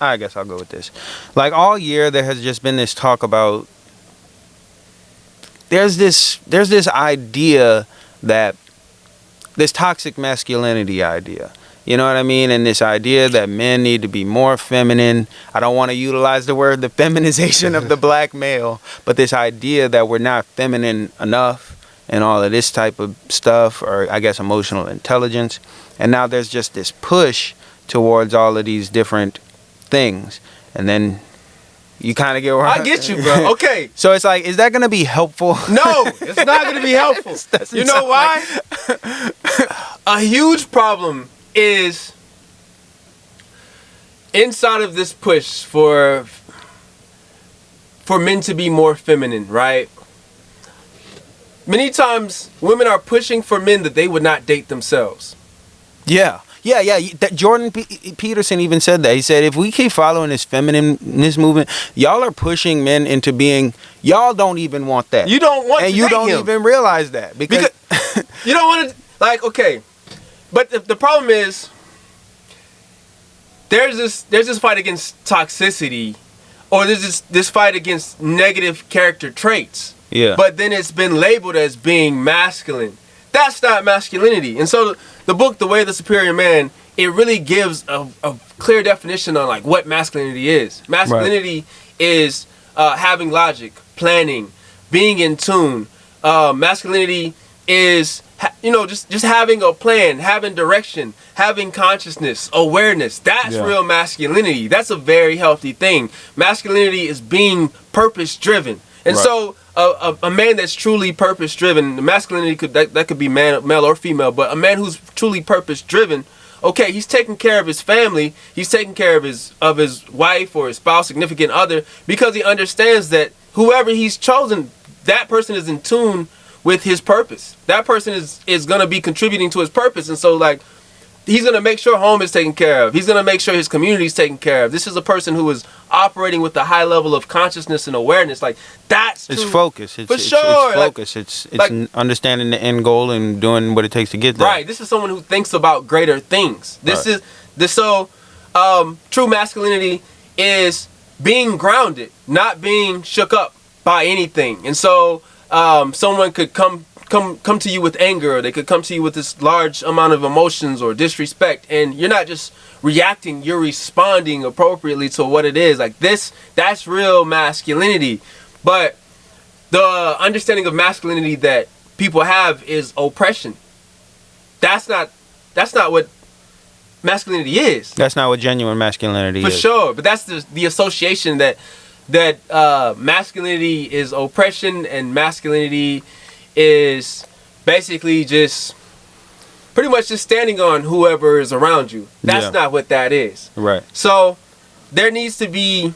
I guess I'll go with this. Like all year there has just been this talk about, there's this idea that, this toxic masculinity idea. You know what I mean? And this idea that men need to be more feminine. I don't want to utilize the word the feminization of the black male, but this idea that we're not feminine enough and all of this type of stuff, or I guess emotional intelligence. And now there's just this push towards all of these different things. And then you kind of get where I get you, bro. Okay. So it's like, is that going to be helpful? No, it's not going to be helpful. You know why? A huge problem is inside of this push for men to be more feminine, right? Many times women are pushing for men that they would not date themselves. Yeah. That Jordan Peterson even said that. He said, if we keep following this feminist movement, y'all are pushing men into being, y'all don't even want that. You don't want and to you date don't him. even realize that. Because you don't want to, like, okay. But the problem is, there's this fight against toxicity, or there's this fight against negative character traits. Yeah. But then it's been labeled as being masculine. That's not masculinity. And so the book, The Way of the Superior Man, it really gives a clear definition on like what masculinity is. Masculinity is having logic, planning, being in tune. Masculinity is just having a plan, having direction, having consciousness, awareness. That's real masculinity. That's a very healthy thing. Masculinity is being purpose driven. And so a man that's truly purpose driven, masculinity could be male or female, but a man who's truly purpose driven, okay, he's taking care of his family, he's taking care of his wife or his spouse, significant other, because he understands that whoever he's chosen, that person is in tune with his purpose. That person is going to be contributing to his purpose. And so like he's going to make sure home is taken care of. He's going to make sure his community is taken care of. This is a person who is operating with a high level of consciousness and awareness. Like, that's it's focus. For sure. It's focus. It's like, understanding the end goal and doing what it takes to get there. Right. This is someone who thinks about greater things. True masculinity is being grounded, not being shook up by anything. And so someone could come to you with anger, or they could come to you with this large amount of emotions or disrespect, and you're not just reacting, you're responding appropriately to what it is. Like that's real masculinity. But the understanding of masculinity that people have is oppression. That's not what masculinity is. That's not what genuine masculinity is. For sure. But that's the association that masculinity is oppression, and masculinity is basically just pretty much just standing on whoever is around you. That's not what that is. Right. So there needs to be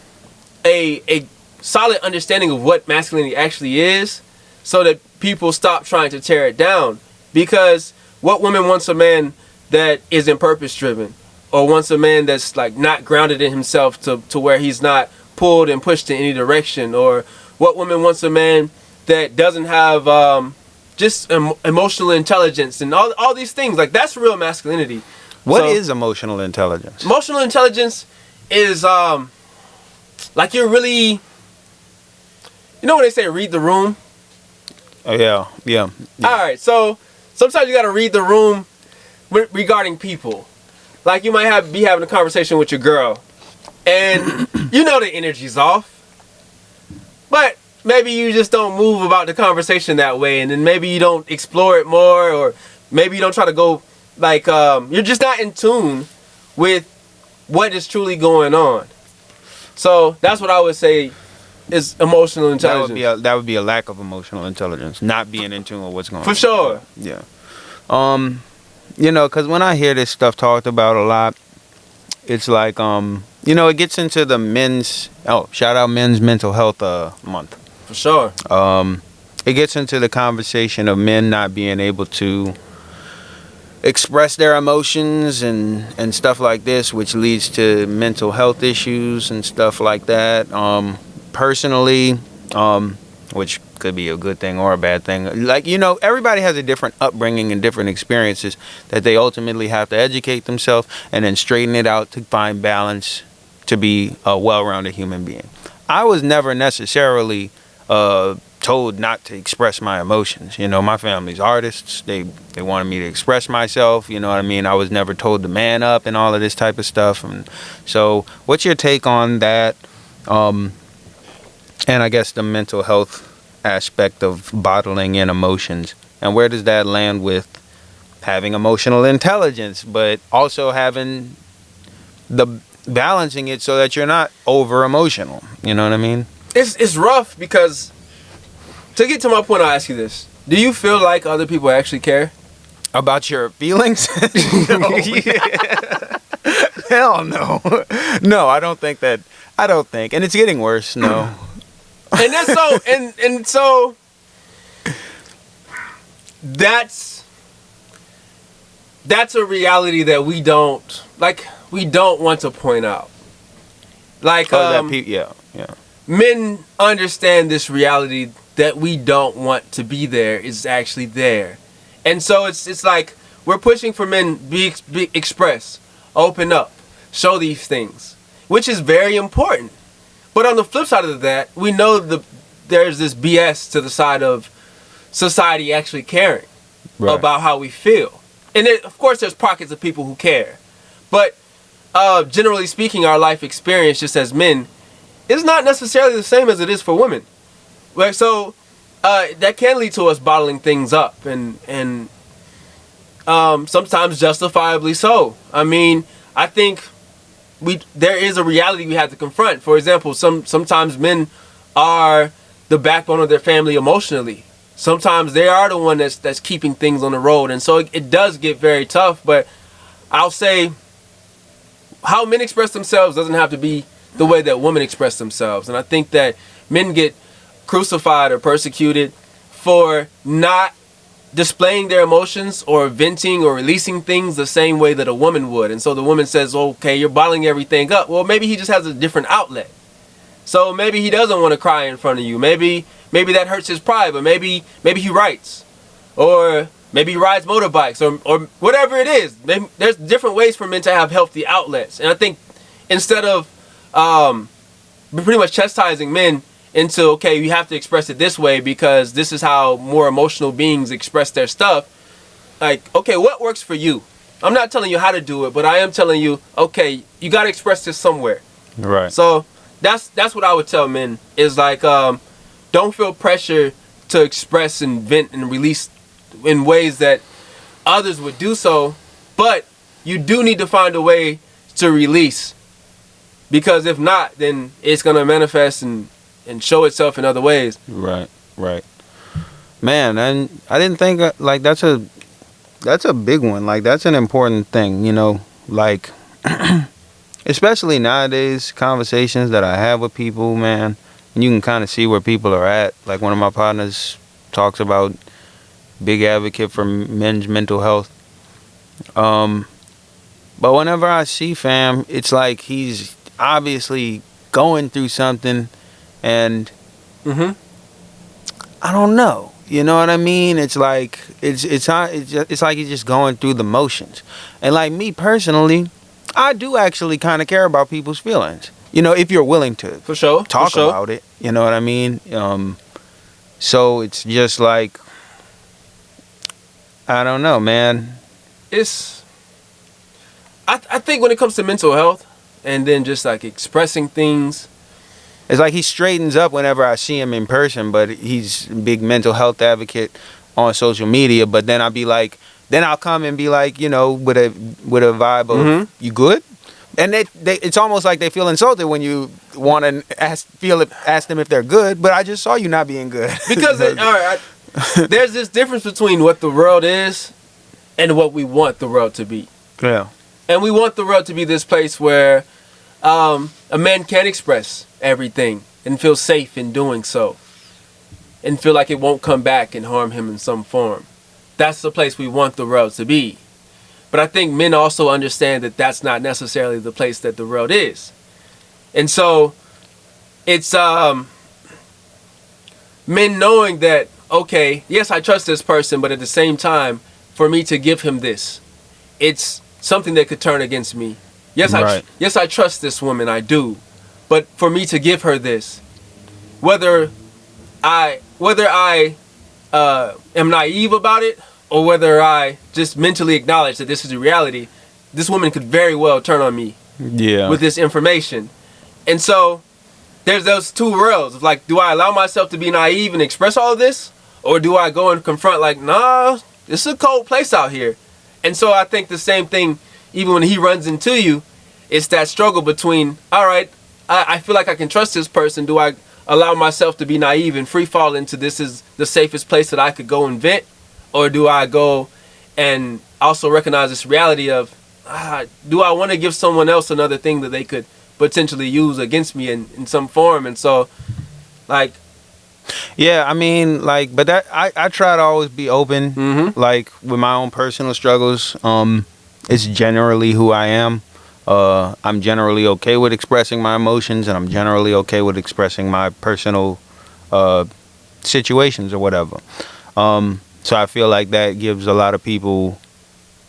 a solid understanding of what masculinity actually is, so that people stop trying to tear it down. Because what woman wants a man that isn't purpose driven, or wants a man that's like not grounded in himself to where he's not pulled and pushed in any direction? Or what woman wants a man that doesn't have just emotional intelligence and all these things? Like, that's real masculinity. What is emotional intelligence? Emotional intelligence is like you're really, when they say read the room? Oh yeah. All right, so sometimes you got to read the room regarding people. Like, you might be having a conversation with your girl, and the energy's off, but maybe you just don't move about the conversation that way, and then maybe you don't explore it more, or maybe you don't try to go, like, you're just not in tune with what is truly going on. So that's what I would say is emotional intelligence. That would be a lack of emotional intelligence, not being in tune with what's going on. For sure. Yeah. Because when I hear this stuff talked about a lot, it's like, it gets into the shout out Men's Mental Health Month. For sure. It gets into the conversation of men not being able to express their emotions and stuff like this, which leads to mental health issues and stuff like that. Personally, which could be a good thing or a bad thing. Like, everybody has a different upbringing and different experiences that they ultimately have to educate themselves and then straighten it out to find balance to be a well-rounded human being. I was never necessarily told not to express my emotions. My family's artists. They wanted me to express myself. You know what I mean? I was never told to man up and all of this type of stuff. And so what's your take on that? And I guess the mental health aspect of bottling in emotions, and where does that land with having emotional intelligence, but also having the balancing it so that you're not over emotional? You know what I mean? It's rough, because to get to my point, I'll ask you this: do you feel like other people actually care? About your feelings? No. Hell no. No, I don't think. And it's getting worse, no. And that's so, and so, that's a reality that we don't want to point out. Like, yeah. Men understand this reality that we don't want to be there is actually there. And so it's like we're pushing for men be express, open up, show these things, which is very important. But on the flip side of that, we know there's this BS to the side of society actually caring about how we feel. And of course, there's pockets of people who care. But generally speaking, our life experience just as men is not necessarily the same as it is for women. Like, so that can lead to us bottling things up, and sometimes justifiably so. I mean, I think there is a reality we have to confront. For example, sometimes men are the backbone of their family emotionally. Sometimes they are the one that's keeping things on the road, and so it does get very tough. But I'll say, how men express themselves doesn't have to be the way that women express themselves. And I think that men get crucified or persecuted for not displaying their emotions or venting or releasing things the same way that a woman would. And so the woman says, okay, you're bottling everything up. Well, maybe he just has a different outlet. So maybe he doesn't want to cry in front of you. Maybe that hurts his pride, but maybe he writes, or maybe he rides motorbikes, or whatever it is. There's different ways for men to have healthy outlets. And I think instead of pretty much chastising men into, okay, you have to express it this way because this is how more emotional beings express their stuff. Like, okay, what works for you? I'm not telling you how to do it, but I am telling you, okay, you got to express this somewhere. Right. So that's what I would tell men is like, don't feel pressure to express and vent and release in ways that others would do so, but you do need to find a way to release, because if not, then it's going to manifest and show itself in other ways. Right. Man, and I didn't think like that's a big one. Like, that's an important thing, you know, like especially nowadays, conversations that I have with people, man, and you can kind of see where people are at. Like, one of my partners talks about big advocate for men's mental health. But whenever I see fam, it's like he's obviously going through something, and I don't know. You know what I mean? It's like it's like he's just going through the motions. And like me personally, I do actually kind of care about people's feelings. You know, if you're willing to talk about it. You know what I mean? So it's just like, I don't know, man. I think when it comes to mental health and then just like expressing things, it's like he straightens up whenever I see him in person, but he's a big mental health advocate on social media. But then I'll come and be like, you know, with a vibe of, you good? And it's almost like they feel insulted when you want to ask them if they're good, but I just saw you not being good. Because there's this difference between what the world is and what we want the world to be. Yeah. And we want the world to be this place where a man can express everything and feel safe in doing so, and feel like it won't come back and harm him in some form. That's the place we want the world to be. But I think men also understand that that's not necessarily the place that the world is. And so it's men knowing that, okay, yes, I trust this person, but at the same time, for me to give him this, it's something that could turn against me. Yes, right. I trust this woman, I do. But for me to give her this, whether I am naive about it, or whether I just mentally acknowledge that this is a reality, this woman could very well turn on me with this information. And so there's those two worlds of like, do I allow myself to be naive and express all of this? Or do I go and confront like, nah, this is a cold place out here. And so I think the same thing, even when he runs into you, it's that struggle between, all right, I feel like I can trust this person. Do I allow myself to be naive and free fall into this is the safest place that I could go and vent? Or do I go and also recognize this reality of, do I want to give someone else another thing that they could potentially use against me in some form? And so, like, yeah, I mean, like, but that I try to always be open, like with my own personal struggles. It's generally who I am. I'm generally okay with expressing my emotions, and I'm generally okay with expressing my personal situations or whatever. So I feel like that gives a lot of people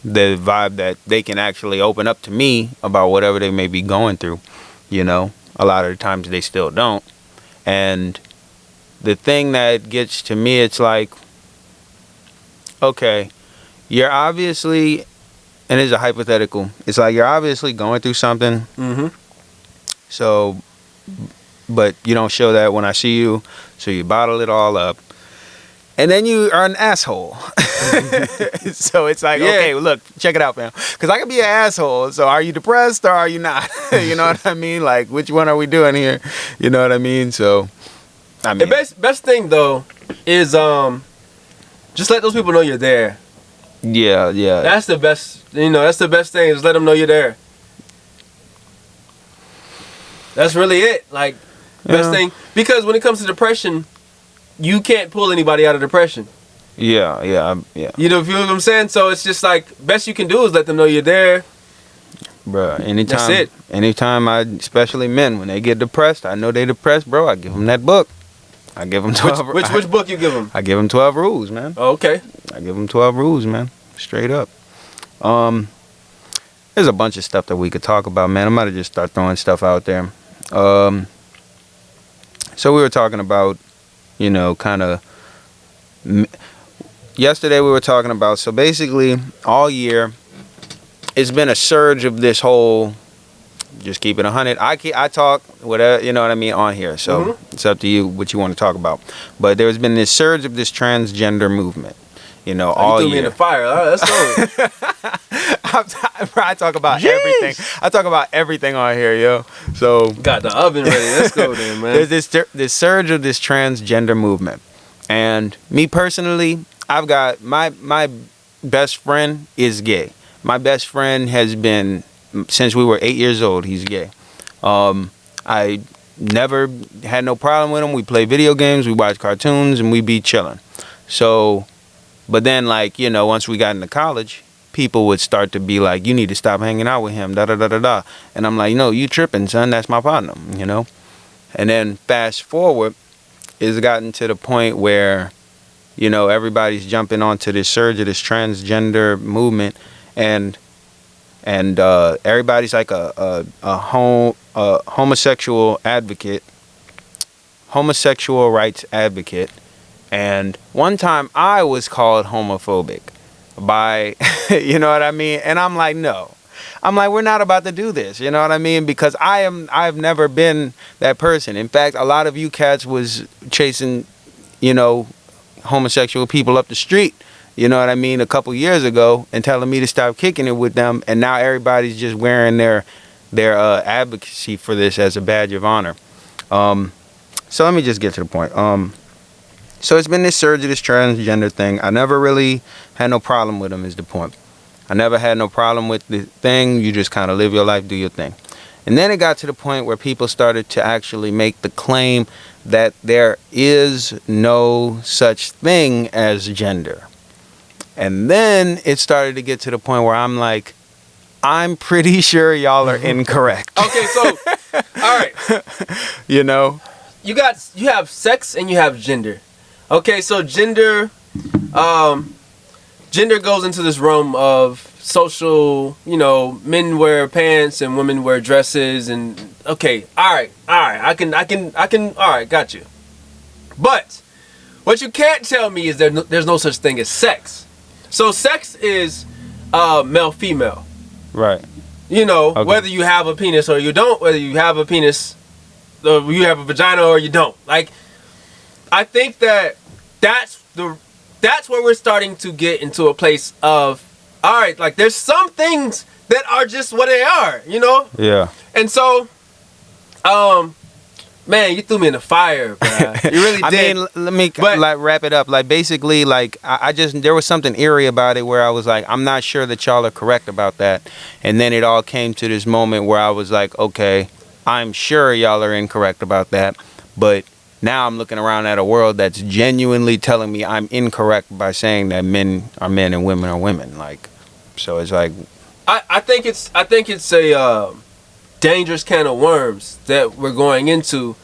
the vibe that they can actually open up to me about whatever they may be going through. You know, a lot of the times they still don't. And the thing that gets to me, it's like, okay, you're obviously, and it's a hypothetical, it's like you're obviously going through something. So, but you don't show that when I see you, so you bottle it all up. And then you are an asshole. So it's like, okay, well, look, check it out, fam. Because I could be an asshole. So are you depressed or are you not? You know what I mean? Like, which one are we doing here? You know what I mean? So, I mean, the best thing though is just let those people know you're there. Yeah. That's the best. That's the best thing, is let them know you're there. That's really it. Like, best thing, because when it comes to depression, you can't pull anybody out of depression. Yeah. You know, feel what I'm saying? So it's just like, best you can do is let them know you're there. Bruh, anytime, That's it. Anytime especially men, when they get depressed, I know they depressed, bro, I give them that book. I give them 12. Which book you give them? I give them 12 rules, man. Oh, okay. I give them 12 rules, man. Straight up. There's a bunch of stuff that we could talk about, man. I'm about to just start throwing stuff out there. So we were talking about, you know, kind of, yesterday we were talking about, so basically all year it's been a surge of this whole, just keep it 100. I talk whatever, you know what I mean, on here. So it's up to you what you want to talk about. But there's been this surge of this transgender movement, you know, all you threw year. me in the fire. All right, let's go. I talk about everything. I talk about everything on here, yo. So got the oven ready. Let's go then, man. There's this surge of this transgender movement, and me personally, I've got my best friend is gay. My best friend has been since we were 8 years old. He's gay. I never had no problem with him. We play video games, we watch cartoons, and we be chilling. So, but then, like, you know, once we got into college, people would start to be like, you need to stop hanging out with him, da-da-da-da-da. And I'm like, no, you tripping, son. That's my partner, you know? And then fast forward, it's gotten to the point where, you know, everybody's jumping onto this surge of this transgender movement, and everybody's like a homosexual advocate, homosexual rights advocate. And one time I was called homophobic by, you know what I mean? And I'm like, no. I'm like, we're not about to do this, you know what I mean? Because I've never been that person. In fact, a lot of you cats was chasing, you know, homosexual people up the street, you know what I mean, a couple years ago, and telling me to stop kicking it with them. And now everybody's just wearing their advocacy for this as a badge of honor. So let me just get to the point. So it's been this surge of this transgender thing. I never really had no problem with them, is the point. I never had no problem with the thing. You just kind of live your life, do your thing. And then it got to the point where people started to actually make the claim that there is no such thing as gender. And then it started to get to the point where I'm like, I'm pretty sure y'all are incorrect. Okay, so, all right. You know? You have sex and you have gender. Okay, so gender goes into this realm of social, you know, men wear pants and women wear dresses, and okay, all right, I can, all right, got you. But what you can't tell me is there's no such thing as sex. So sex is male female. Right. You know, okay. Whether you have a penis or you don't, whether you have a penis, or you have a vagina or you don't. Like, I think that's where we're starting to get into a place of, all right, like, there's some things that are just what they are, you know? Yeah. And so, Man, you threw me in the fire, bro. You really did. I mean, let me like wrap it up. Like basically, like I just there was something eerie about it where I was like, I'm not sure that y'all are correct about that. And then it all came to this moment where I was like, okay, I'm sure y'all are incorrect about that. But now I'm looking around at a world that's genuinely telling me I'm incorrect by saying that men are men and women are women. Like, so it's like, I think it's a dangerous can of worms that we're going into.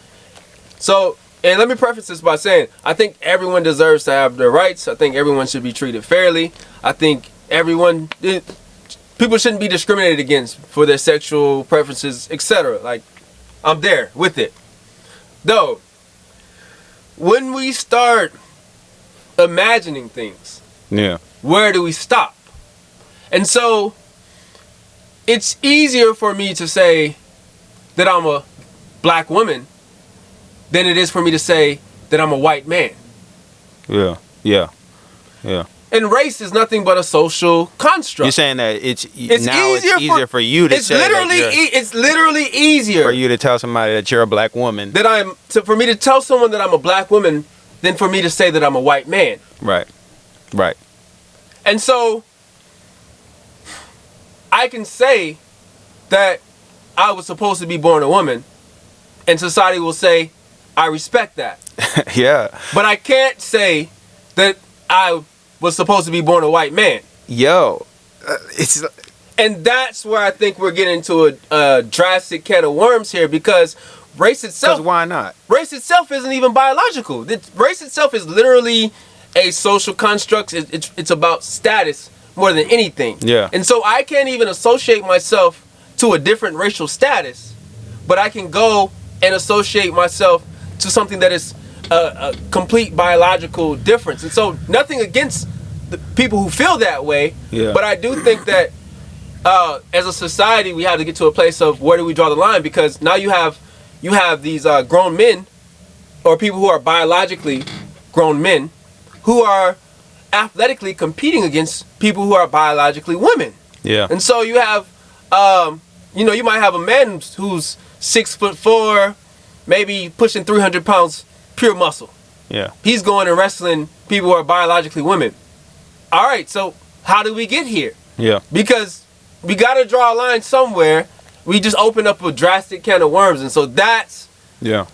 So, and let me preface this by saying, I think everyone deserves to have their rights. I think everyone should be treated fairly. I think people shouldn't be discriminated against for their sexual preferences, etc. Like, I'm there with it. Though, when we start imagining things, yeah, where do we stop? And so, it's easier for me to say that I'm a black woman than it is for me to say that I'm a white man. Yeah. And race is nothing but a social construct. You're saying that it's easier for you to say it's literally easier for you to tell somebody that you're a black woman. For me to tell someone that I'm a black woman than for me to say that I'm a white man. Right. And so I can say that I was supposed to be born a woman, and society will say, I respect that. Yeah. But I can't say that I was supposed to be born a white man. Yo. And that's where I think we're getting into a drastic can of worms here, because race itself... Because why not? Race itself isn't even biological. Race itself is literally a social construct. It's about status more than anything. Yeah. And so I can't even associate myself to a different racial status, but I can go and associate myself to something that is a complete biological difference. And so nothing against the people who feel that way, but I do think that as a society we have to get to a place of where do we draw the line, because now you have these grown men, or people who are biologically grown men, who are athletically competing against people who are biologically women. Yeah. And so you have, you might have a man who's 6'4", maybe pushing 300 pounds, pure muscle. Yeah. He's going and wrestling people who are biologically women. All right, so how did we get here? Yeah. Because we got to draw a line somewhere. We just opened up a drastic can of worms. And so that's where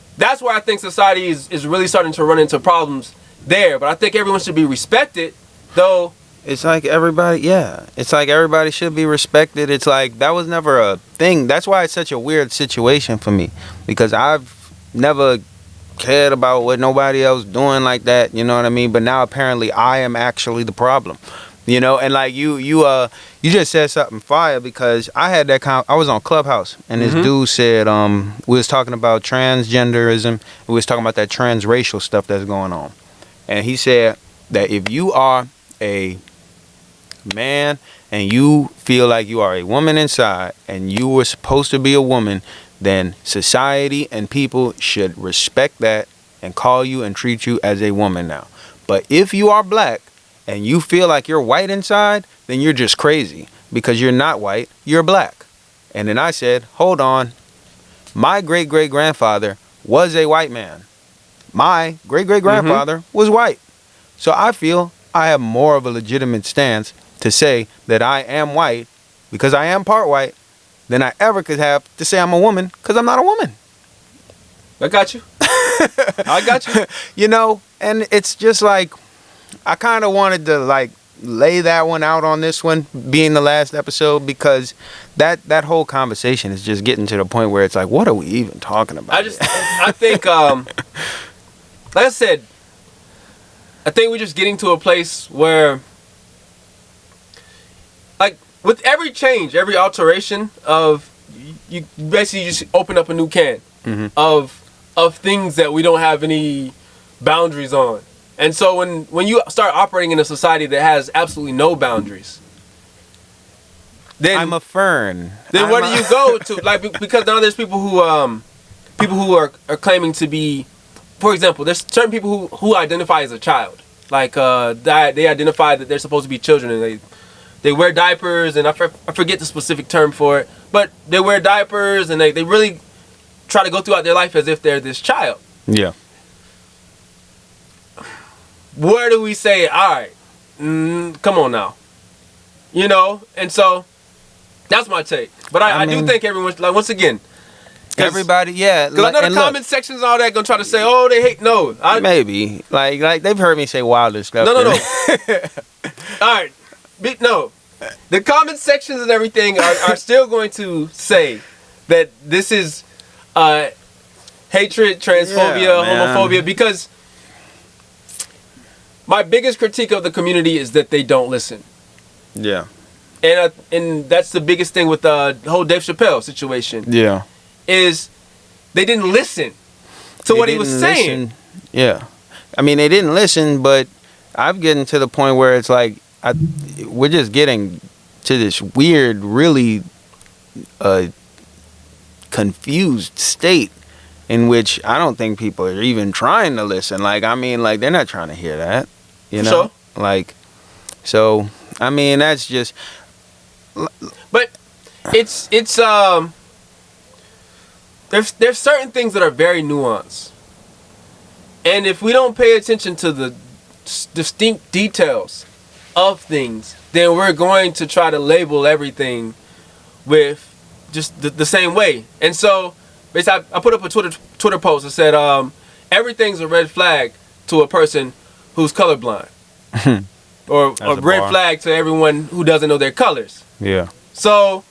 I think society is really starting to run into problems there. But I think everyone should be respected, though. It's like everybody should be respected. It's like that was never a thing. That's why it's such a weird situation for me, because I've never cared about what nobody else doing like that, you know what I mean? But now apparently I am actually the problem, you know? And like you just said something fire, because I had I was on Clubhouse, and this dude said we was talking about transgenderism, we was talking about that transracial stuff that's going on, and he said that if you are a man and you feel like you are a woman inside and you were supposed to be a woman, then society and people should respect that and call you and treat you as a woman now. But if you are black and you feel like you're white inside, then you're just crazy, because you're not white, you're black. And then I said, hold on, my great-great-grandfather was a white man. My great-great-grandfather was white. So I feel I have more of a legitimate stance to say that I am white, because I am part white, than I ever could have to say I'm a woman, because I'm not a woman. I got you. I got you. You know, and it's just like, I kind of wanted to like lay that one out on this one being the last episode, because that whole conversation is just getting to the point where it's like, what are we even talking about? I think, like I said, I think we're just getting to a place where, like, with every change, every alteration of, you basically just open up a new can of things that we don't have any boundaries on. And so when you start operating in a society that has absolutely no boundaries, then I'm a fern. Then where do you go to? Like, because now there's people who are claiming to be, for example, there's certain people who identify as a child. Like they identify that they're supposed to be children, and they wear diapers, and I forget the specific term for it, but they wear diapers, and they really try to go throughout their life as if they're this child. Yeah. Where do we say, all right, come on now, you know? And so that's my take. But I do think everyone's like, once again, everybody, yeah. Because I know the comment sections and all that gonna try to say, oh, they hate. No, maybe like they've heard me say wilder stuff. No. All right, no. The comment sections and everything are still going to say that this is hatred, transphobia, homophobia, because my biggest critique of the community is that they don't listen. Yeah. And that's the biggest thing with the whole Dave Chappelle situation. Yeah. Is they didn't listen to what he was saying. Yeah. I mean, they didn't listen, but I'm getting to the point where it's like we're just getting to this weird, really confused state in which I don't think people are even trying to listen. Like, I mean, like, they're not trying to hear that, you know? Sure. Like, so, I mean, that's just... But it's there's certain things that are very nuanced. And if we don't pay attention to the distinct details of things, then we're going to try to label everything with just the same way. And so, basically, I put up a Twitter post that said, everything's a red flag to a person who's colorblind. or a red flag to everyone who doesn't know their colors. Yeah. So,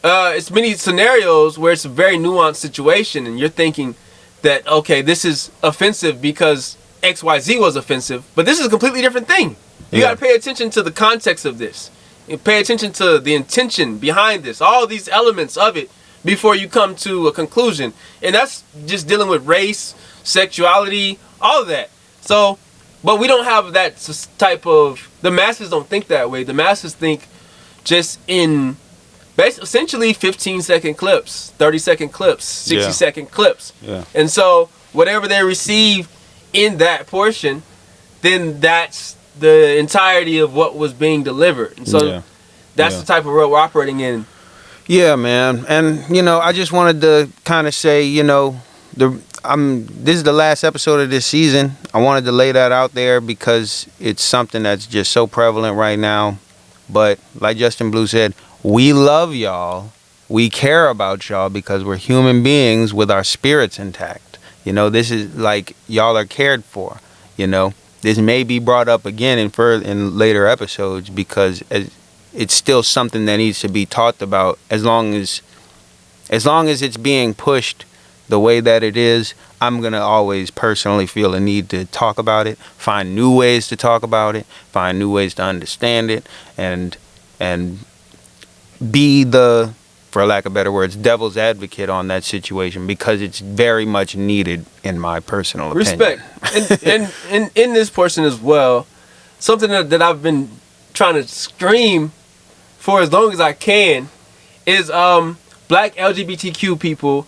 it's many scenarios where it's a very nuanced situation, and you're thinking that, okay, this is offensive because XYZ was offensive, but this is a completely different thing. You got to pay attention to the context of this. And pay attention to the intention behind this, all these elements of it, before you come to a conclusion. And that's just dealing with race, sexuality, all of that. So, but we don't have that type of, the masses don't think that way. The masses think just in essentially 15-second clips, 30-second clips, 60-second clips. Yeah. And so whatever they receive in that portion, then that's the entirety of what was being delivered. And so that's the type of world we're operating in. Yeah, man. And, you know, I just wanted to kind of say, you know, this is the last episode of this season. I wanted to lay that out there because it's something that's just so prevalent right now. But like Justin Blue said, we love y'all. We care about y'all because we're human beings with our spirits intact. You know, this is like y'all are cared for, you know. This may be brought up again in later episodes because it's still something that needs to be talked about. As long as it's being pushed the way that it is, I'm gonna always personally feel a need to talk about it, find new ways to talk about it, find new ways to understand it, and be the, for lack of better words, devil's advocate on that situation because it's very much needed in my personal opinion. Respect. and in this portion as well, something that I've been trying to scream for as long as I can is black LGBTQ people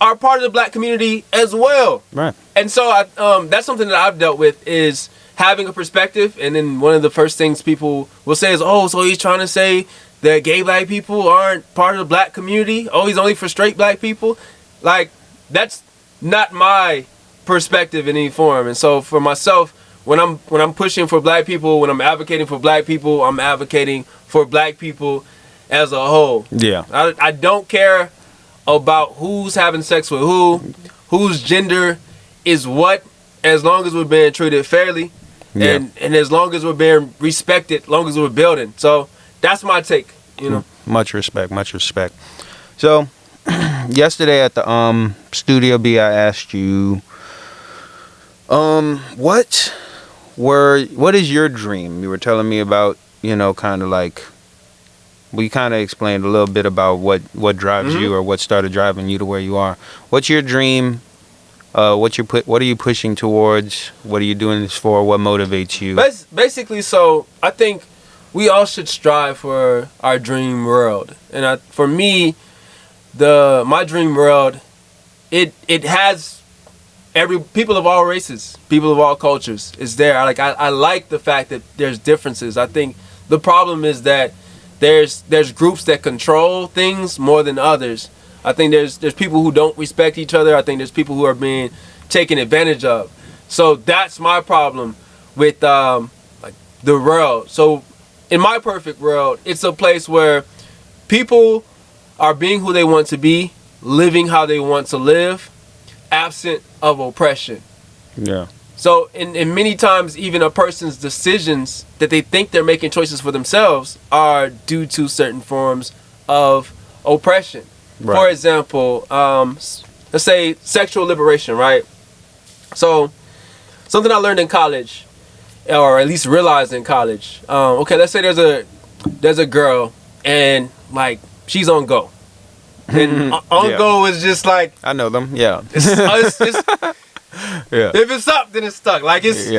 are part of the black community as well. Right. And so that's something that I've dealt with is having a perspective, and then one of the first things people will say is, oh, so he's trying to say that gay black people aren't part of the black community? Oh, he's only for straight black people? Like, that's not my perspective in any form. And so for myself, when I'm pushing for black people, when I'm advocating for black people, I'm advocating for black people as a whole. Yeah. I don't care about who's having sex with who, whose gender is what, as long as we're being treated fairly, and as long as we're being respected, as long as we're building. So that's my take, you know. Much respect, much respect. So yesterday at the Studio B, I asked you, what is your dream? You were telling me about, you know, kind of like, we kind of explained a little bit about what drives you or what started driving you to where you are. What's your dream? What are you pushing towards? What are you doing this for? What motivates you? Basically, so I think we all should strive for our dream world. And for me, my dream world, it has people of all races, people of all cultures is there. I like the fact that there's differences. I think the problem is that there's groups that control things more than others. I think there's people who don't respect each other. I think there's people who are being taken advantage of. So that's my problem with like the world. So in my perfect world, it's a place where people are being who they want to be, living how they want to live, absent of oppression. Yeah. So in many times, even a person's decisions that they think they're making choices for themselves are due to certain forms of oppression. Right. For example, let's say sexual liberation, right? So something I learned in college, or at least realized in college. Okay, let's say there's a girl and like she's on go, and on go is just like, I know them. Yeah. It's Yeah. if it's up, then it's stuck. Like it's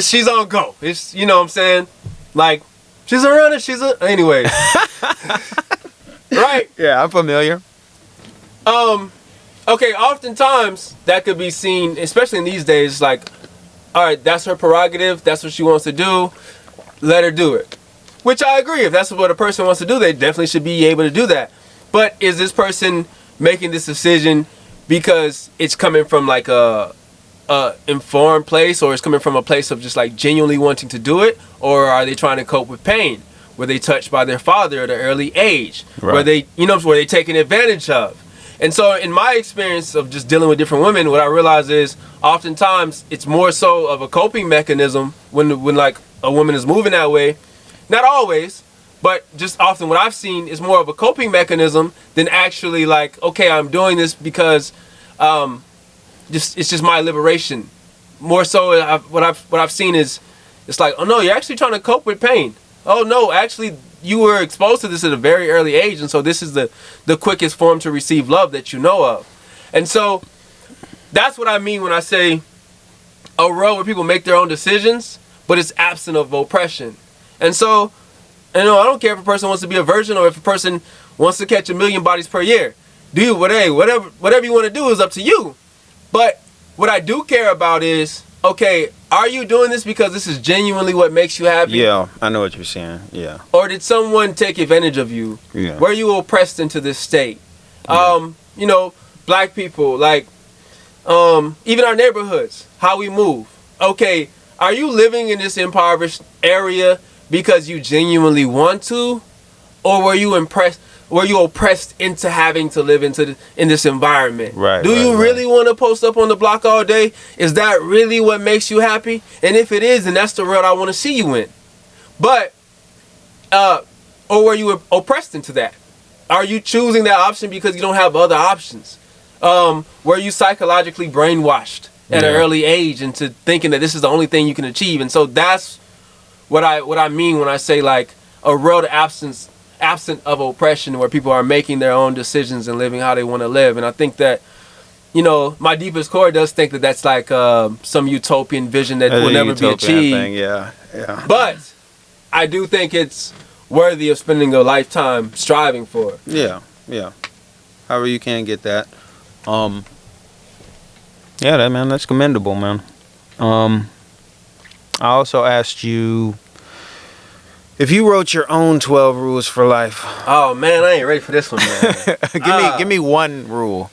she's on go. It's, you know what I'm saying? Like she's a runner. Anyway. Right. Yeah, I'm familiar. Okay. Oftentimes that could be seen, especially in these days, like, all right, that's her prerogative. That's what she wants to do. Let her do it. Which I agree. If that's what a person wants to do, they definitely should be able to do that. But is this person making this decision because it's coming from like a informed place, or it's coming from a place of just like genuinely wanting to do it, or are they trying to cope with pain? Were they touched by their father at an early age? Right. Were they taken advantage of? And so in my experience of just dealing with different women, what I realize is oftentimes it's more so of a coping mechanism when like a woman is moving that way. Not always, but just often what I've seen is more of a coping mechanism than actually like, okay, I'm doing this because it's just my liberation. More so, what I've seen is, it's like, oh no, you're actually trying to cope with pain. Oh no, actually you were exposed to this at a very early age, and so this is the quickest form to receive love that you know of. And so that's what I mean when I say a world where people make their own decisions, but it's absent of oppression. And so, I don't care if a person wants to be a virgin or if a person wants to catch 1 million bodies per year. Do whatever you want to do is up to you. But what I do care about is, okay, are you doing this because this is genuinely what makes you happy? Yeah, I know what you're saying. Yeah. Or did someone take advantage of you? Yeah. Were you oppressed into this state? Yeah. Black people, like, even our neighborhoods, how we move. Okay, are you living in this impoverished area because you genuinely want to? Or were you oppressed into having to live in this environment? Right. Do you really want to post up on the block all day? Is that really what makes you happy? And if it is, then that's the world I want to see you in. But, or were you oppressed into that? Are you choosing that option because you don't have other options? Were you psychologically brainwashed at an early age into thinking that this is the only thing you can achieve? And so that's what I mean when I say like a world absent of oppression, where people are making their own decisions and living how they want to live. And I think that, my deepest core does think that that's like some utopian vision that will never be achieved. Thing. Yeah. But I do think it's worthy of spending a lifetime striving for. Yeah. However you can get that. That's commendable, man. I also asked you if you wrote your own 12 rules for life. Oh man, I ain't ready for this one, man. give me one rule.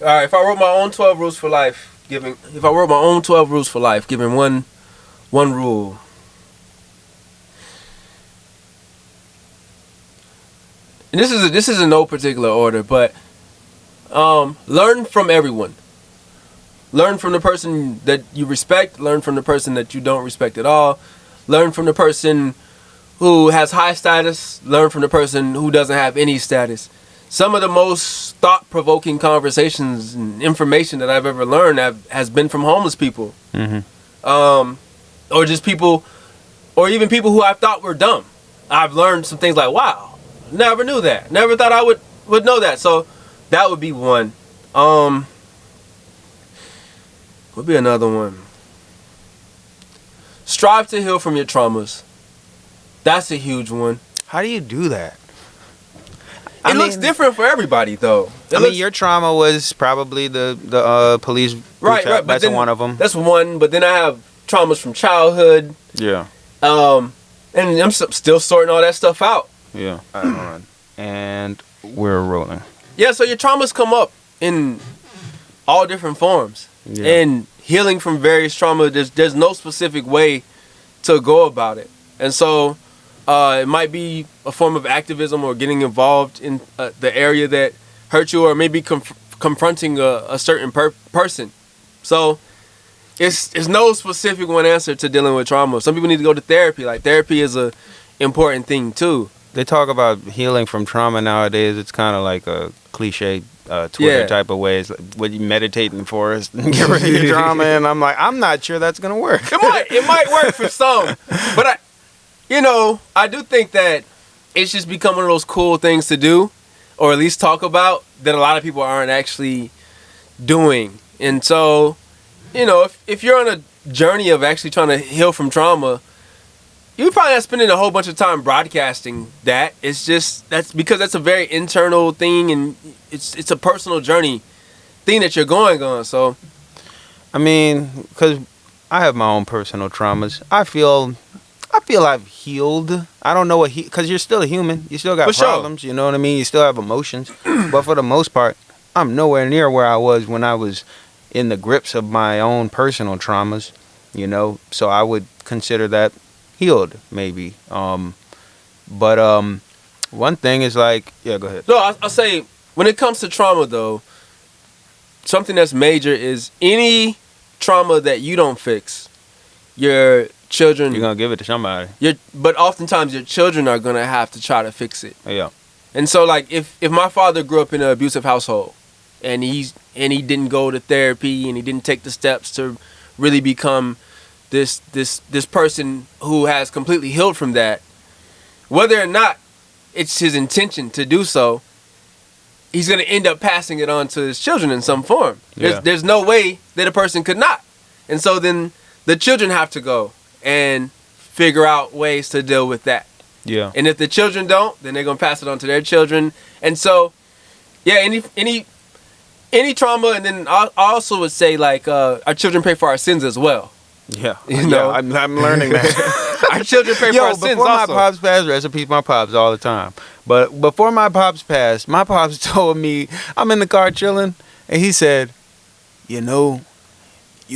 All right, if I wrote my own 12 rules for life, giving one rule. And this is in no particular order, but learn from everyone. Learn from the person that you respect. Learn from the person that you don't respect at all. Learn from the person who has high status. Learn from the person who doesn't have any status. Some of the most thought-provoking conversations and information that I've ever learned has been from homeless people. Mm-hmm. Or just people, or even people who I thought were dumb. I've learned some things like, wow, never knew that. Never thought I would know that. So that would be one. Would be another one. Strive to heal from your traumas. That's a huge one. How do you do that? It looks different for everybody, though. Your trauma was probably the police. Right. But that's then, one of them. That's one. But then I have traumas from childhood. Yeah. And I'm still sorting all that stuff out. Yeah. All right, hold on. And we're rolling. Yeah, so your traumas come up in all different forms. Yeah. And healing from various trauma, there's no specific way to go about it. And so it might be a form of activism or getting involved in the area that hurt you, or maybe confronting a certain person. So it's no specific one answer to dealing with trauma. Some people need to go to therapy. Like, therapy is a important thing too. They talk about healing from trauma nowadays. It's kind of like a cliche Twitter type of way. It's like, what, you meditate in the forest and get rid of your trauma. And I'm like, I'm not sure that's going to work. It might work for some. But, I do think that it's just become one of those cool things to do, or at least talk about, that a lot of people aren't actually doing. And so, if you're on a journey of actually trying to heal from trauma, you're probably not spending a whole bunch of time broadcasting that. It's just, that's because that's a very internal thing, and it's a personal journey thing that you're going on. So, I mean, because I have my own personal traumas. I feel I've healed. I don't know what because you're still a human. You still got problems. Sure. You know what I mean? You still have emotions. But for the most part, I'm nowhere near where I was when I was in the grips of my own personal traumas. So I would consider that healed, maybe. But one thing is like, yeah, go ahead. No, I'll say, when it comes to trauma, though, something that's major is any trauma that you don't fix, your children... You're going to give it to somebody. But oftentimes your children are going to have to try to fix it. Yeah. And so, like, if my father grew up in an abusive household, and he didn't go to therapy, and he didn't take the steps to really become this person who has completely healed from that, whether or not it's his intention to do so, he's going to end up passing it on to his children in some form. Yeah. There's no way that a person could not. And so then the children have to go and figure out ways to deal with that. Yeah. And if the children don't, then they're going to pass it on to their children. And so, yeah, any trauma, and then I also would say, like, our children pay for our sins as well. Yeah, I'm learning that. Our children pay for our sins before also. My pops passed, rest in peace, my pops all the time. But before my pops passed, my pops told me, I'm in the car chilling, and he said, you're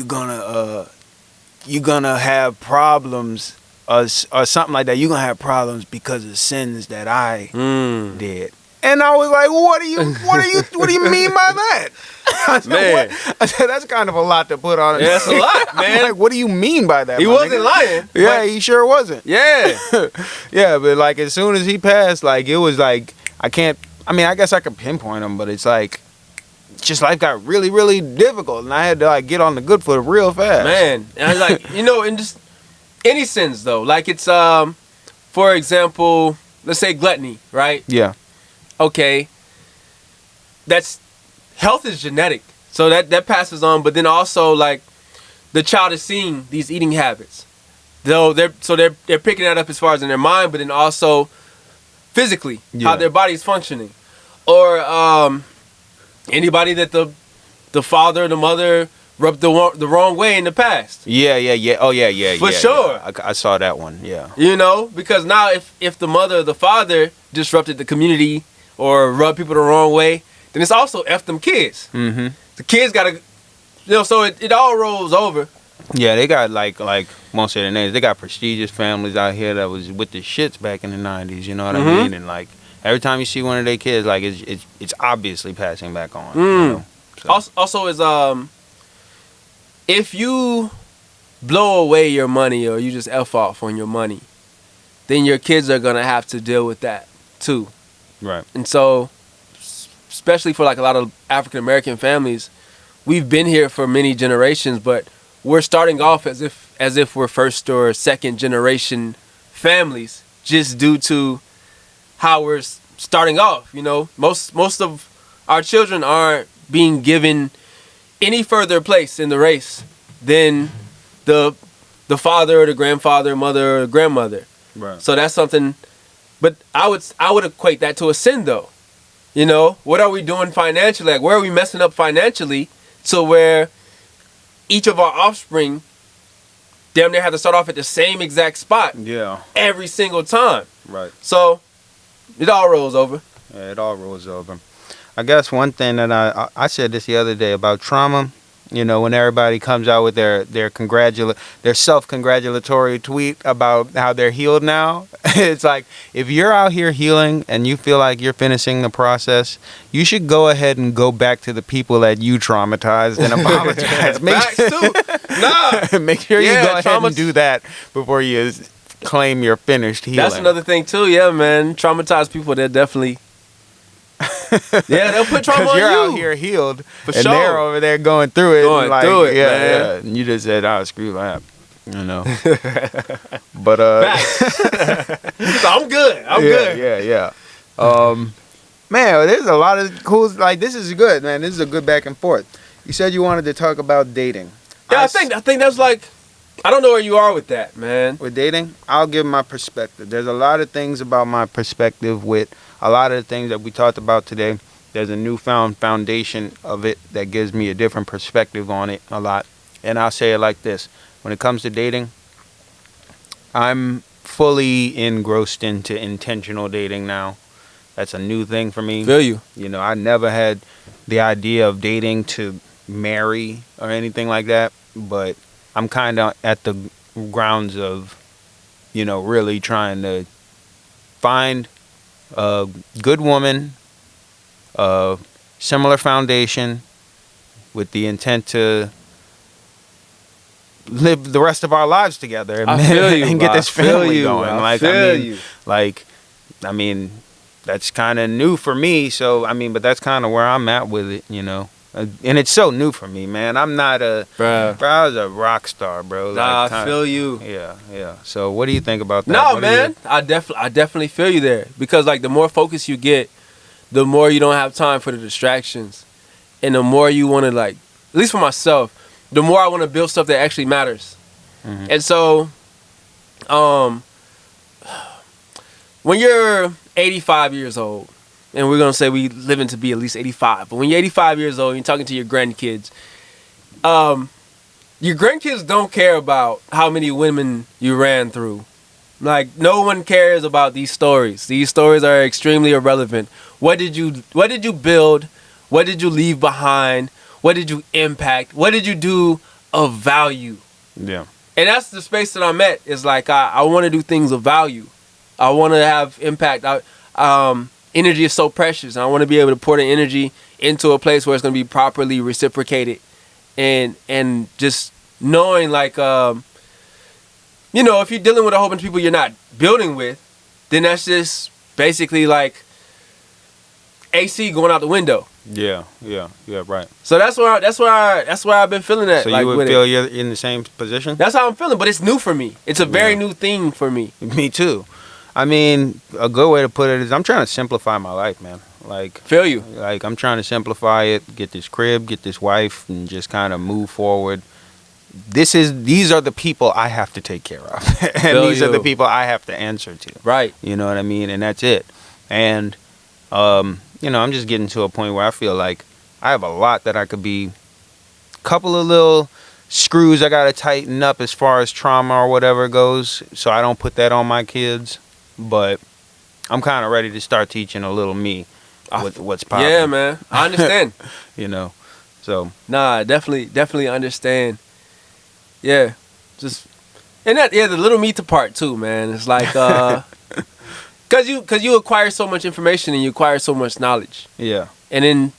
gonna have problems or something like that. You're gonna have problems because of sins that I did. And I was like, what do you mean by that? I said, that's kind of a lot to put on it. Yeah, that's a lot, man. Like, what do you mean by that? He wasn't lying. Yeah, he sure wasn't. Yeah. Yeah, but like as soon as he passed, like it was like, I guess I could pinpoint him, but it's like, just life got really, really difficult, and I had to like get on the good foot real fast. Man, and I was like, in just any sense though, like it's for example, let's say gluttony, right? Yeah. Okay, health is genetic, so that passes on. But then also, like, the child is seeing these eating habits, though they're picking that up as far as in their mind, but then also physically, how their body's functioning, or anybody that the father or the mother rubbed the wrong way in the past. Yeah. Oh yeah. For sure. Yeah. I saw that one. Yeah. Because now if the mother or the father disrupted the community or rubbed people the wrong way, then it's also F them kids. Mm-hmm. The kids gotta, so it all rolls over. Yeah, they got like won't say their names. They got prestigious families out here that was with the shits back in the 90s. You know what I mean? And like every time you see one of their kids, like it's obviously passing back on. So. Also is if you blow away your money or you just F off on your money, then your kids are gonna have to deal with that too. Right. And so, especially for like a lot of African American families, we've been here for many generations, but we're starting off as if we're first or second generation families, just due to how we're starting off. Most of our children aren't being given any further place in the race than the father or the grandfather, mother or grandmother. Right. So that's something. But I would equate that to a sin, though. What are we doing financially? Like, where are we messing up financially to where each of our offspring damn near have to start off at the same exact spot? Yeah. Every single time. Right. So it all rolls over. Yeah, it all rolls over. I guess one thing that I said this the other day about trauma. You know, when everybody comes out with their self-congratulatory tweet about how they're healed now, it's like, if you're out here healing and you feel like you're finishing the process, you should go ahead and go back to the people that you traumatized and apologize. Make sure you go ahead and do that before you claim you're finished healing. That's another thing too, yeah, man. Traumatized people, they're definitely... yeah, they'll put trauma on you. Because you're out here healed, for and sure. They're over there going through it. Man. Yeah. And you just said, "Oh, screw that," you know. But so I'm good. I'm good. Yeah. Man, there's a lot of cool. Like, this is good, man. This is a good back and forth. You said you wanted to talk about dating. Yeah, I think that's like, I don't know where you are with that, man. With dating, I'll give my perspective. There's a lot of things about my perspective with a lot of the things that we talked about today. There's a newfound foundation of it that gives me a different perspective on it a lot. And I'll say it like this. When it comes to dating, I'm fully engrossed into intentional dating now. That's a new thing for me. Feel you. You know, I never had the idea of dating to marry or anything like that. But I'm kind of at the grounds of, you know, really trying to find a good woman, a similar foundation, with the intent to live the rest of our lives together and get this family going. I mean, that's kind of new for me. So I mean, but that's kind of where I'm at with it, you know. And it's so new for me, man. I'm not bro, I was a rock star, bro. Nah, I feel you. Yeah. So what do you think about that? No, man, I definitely feel you there. Because, like, the more focus you get, the more you don't have time for the distractions. And the more you want to, like, at least for myself, the more I want to build stuff that actually matters. Mm-hmm. And so, when you're 85 years old, and we're going to say we living to be at least 85. But when you're 85 years old, you're talking to your grandkids. Your grandkids don't care about how many women you ran through. Like, no one cares about these stories. These stories are extremely irrelevant. What did you build? What did you leave behind? What did you impact? What did you do of value? Yeah. And that's the space that I'm at. Is like, I want to do things of value. I want to have impact. Energy is so precious, and I want to be able to pour the energy into a place where it's going to be properly reciprocated, and just knowing, like, you know, if you're dealing with a whole bunch of people you're not building with, then that's just basically like AC going out the window. Yeah, right. So that's where I've been feeling that. So like, you would feel you're in the same position? That's how I'm feeling, but it's new for me. It's a very new thing for me. Me too. I mean, a good way to put it is I'm trying to simplify my life, man. Like, feel you. Like, I'm trying to simplify it, get this crib, get this wife, and just kind of move forward. These are the people I have to take care of. And these are the people I have to answer to. Right. You know what I mean? And that's it. And, you know, I'm just getting to a point where I feel like I have a lot that I could be, couple of little screws I got to tighten up as far as trauma or whatever goes, so I don't put that on my kids. But I'm kind of ready to start teaching a little me what's popping. Yeah, man. I understand. You know, so. Nah, definitely understand. Yeah. Just, and that, the little me part too, man. It's like, cause you acquire so much information and you acquire so much knowledge. Yeah. And then,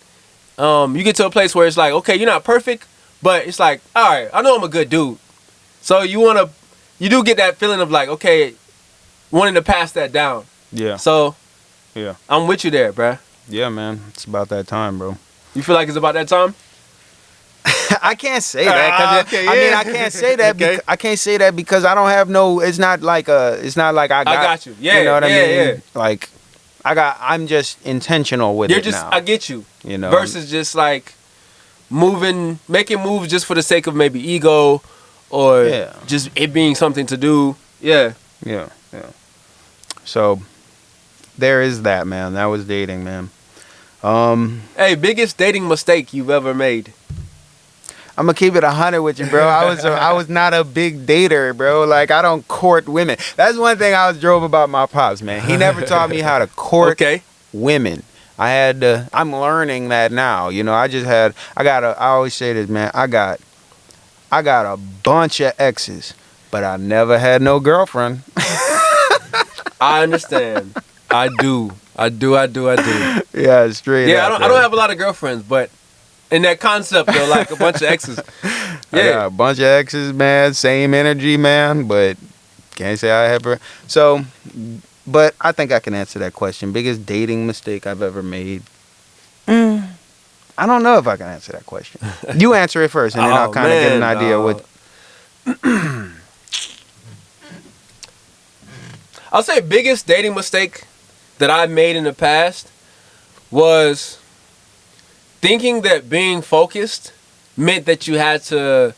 you get to a place where it's like, okay, you're not perfect, but it's like, all right, I know I'm a good dude. So you do get that feeling of like, okay, wanting to pass that down. Yeah. So, yeah, I'm with you there, bruh. Yeah, man. It's about that time, bro. You feel like it's about that time? I can't say that. I mean, I can't say that. Okay. I can't say that because I don't have no. It's not like I got you. Yeah. You know what I mean? Yeah. Like, I'm just intentional with it now. I get you. You know. Versus just like making moves just for the sake of maybe ego, or just it being something to do. Yeah. Yeah. So there is that, man. That was dating, man. Hey, biggest dating mistake you've ever made? I'm gonna keep it 100 with you, bro. I was not a big dater, bro. Like, I don't court women. That's one thing I was drove about my pops, man. He never taught me how to court women. I'm learning that now. You know, I always say this, man. I got a bunch of exes, but I never had no girlfriend. I understand. I do. Yeah, straight Yeah, up, I don't have a lot of girlfriends, but in that concept though, like a bunch of exes. I got a bunch of exes, man. Same energy, man. But can't say I ever. So, but I think I can answer that question. Biggest dating mistake I've ever made. I don't know if I can answer that question. You answer it first, and then I'll kind of get an idea what. I'll say biggest dating mistake that I made in the past was thinking that being focused meant that you had to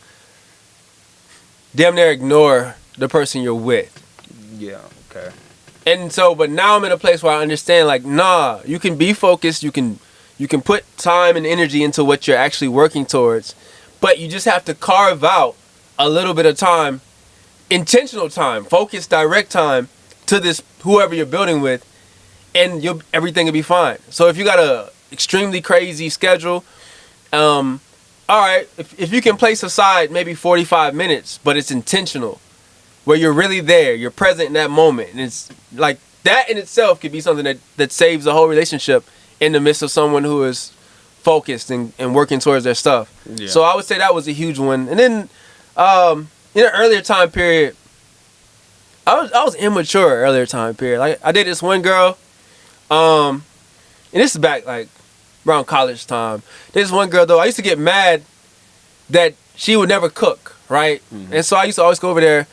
damn near ignore the person you're with. Yeah, okay. And so, but now I'm in a place where I understand, like, nah, you can be focused, you can put time and energy into what you're actually working towards, but you just have to carve out a little bit of time, intentional time, focused, direct time to this whoever you're building with, and everything will be fine. So if you got a extremely crazy schedule, all right, if you can place aside maybe 45 minutes, but it's intentional, where you're really there, you're present in that moment, and it's like that in itself could be something that saves a whole relationship in the midst of someone who is focused and working towards their stuff. Yeah. So I would say that was a huge one. And then in an earlier time period, I was immature earlier time period. Like I did this one girl, and this is back like around college time. This one girl though, I used to get mad that she would never cook, right? Mm-hmm. And so I used to always go over there,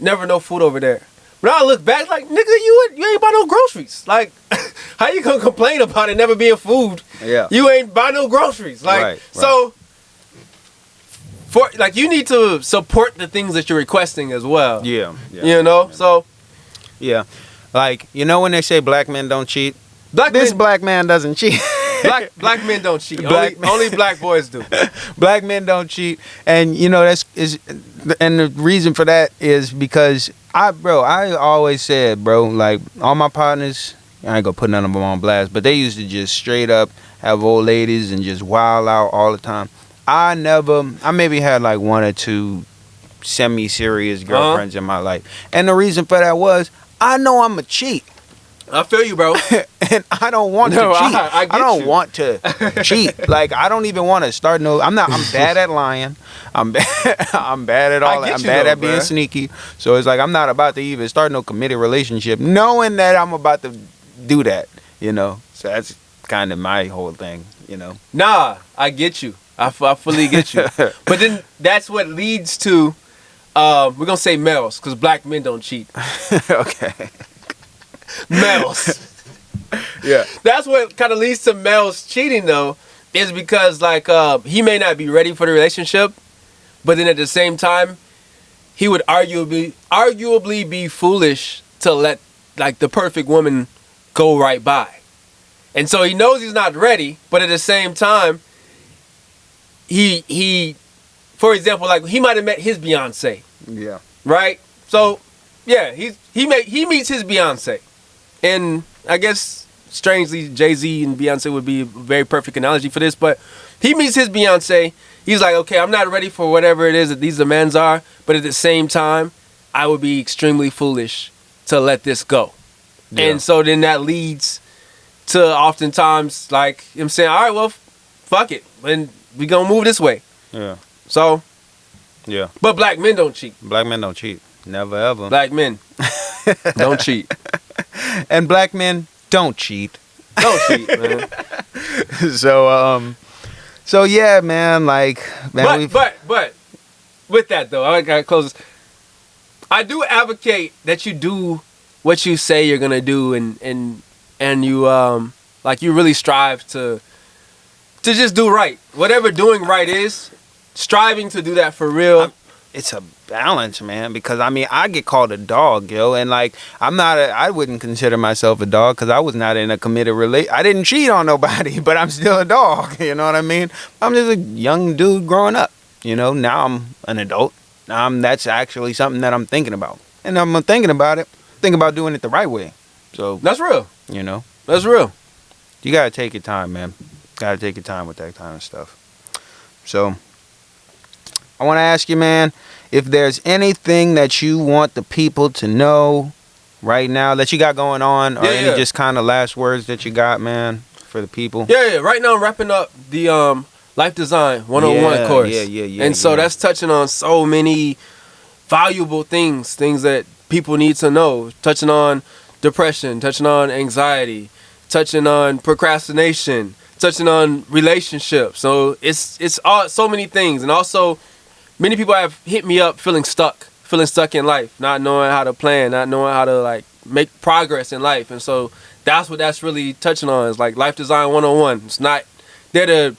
never no food over there. But I look back like, nigga, you ain't buy no groceries. Like, how you gonna complain about it never being food? Yeah. You ain't buy no groceries. Like, right. So, you need to support the things that you're requesting as well. Yeah. You know? Yeah. So. Yeah. Like, you know when they say black men don't cheat? Black man doesn't cheat. Black men don't cheat. Only black boys do. Black men don't cheat. And, you know, and the reason for that is because I always said, bro, like all my partners, I ain't gonna put none of them on blast, but they used to just straight up have old ladies and just wild out all the time. I maybe had like one or two semi-serious girlfriends in my life. And the reason for that was, I know I'm a cheat. I feel you, bro. And I don't want to cheat. I don't want to cheat. Like, I don't even want to start I'm bad at lying. I'm bad at all that. I'm bad at being sneaky. So it's like, I'm not about to even start no committed relationship knowing that I'm about to do that, you know? So that's kind of my whole thing, you know? Nah, I get you. I fully get you. But then that's what leads to, we're going to say males, because black men don't cheat. Okay. Males. Yeah. That's what kind of leads to males cheating though, is because like he may not be ready for the relationship, but then at the same time, he would arguably be foolish to let like the perfect woman go right by. And so he knows he's not ready, but at the same time, he for example, like he might have met his Beyonce. Yeah. Right? So yeah, he meets his Beyonce. And I guess, strangely, Jay-Z and Beyonce would be a very perfect analogy for this, but he meets his Beyonce. He's like, okay, I'm not ready for whatever it is that these demands are, but at the same time, I would be extremely foolish to let this go. Yeah. And so then that leads to oftentimes, like, him saying, all right, well, fuck it, and we gonna move this way. Yeah. So, yeah. But black men don't cheat. Black men don't cheat. Never ever. Black men don't cheat. And black men don't cheat. Don't cheat, man. So yeah, man. Like, man. But with that though, I gotta close this. I do advocate that you do what you say you're gonna do, and you like you really strive to just do right. Whatever doing right is, striving to do that for real. It's a balance, man, because I mean, I get called a dog, yo, and like I wouldn't consider myself a dog because I was not in a committed I didn't cheat on nobody, but I'm still a dog, you know what I mean? I'm just a young dude growing up, you know. Now I'm an adult. That's actually something that I'm thinking about, and I'm thinking about it. Think about doing it the right way. So that's real, you know. That's real. You gotta take your time, man. Gotta take your time with that kind of stuff. So, I want to ask you, man, if there's anything that you want the people to know right now that you got going on, or any just kind of last words that you got, man, for the people. Yeah. Right now I'm wrapping up the Life Design 101 course. Yeah. And so that's touching on so many valuable things that people need to know. Touching on depression, touching on anxiety, touching on procrastination, touching on relationships. So it's all so many things. And also many people have hit me up feeling stuck in life, not knowing how to plan, not knowing how to like make progress in life. And so that's what that's really touching on, is like Life Design 101. It's not there to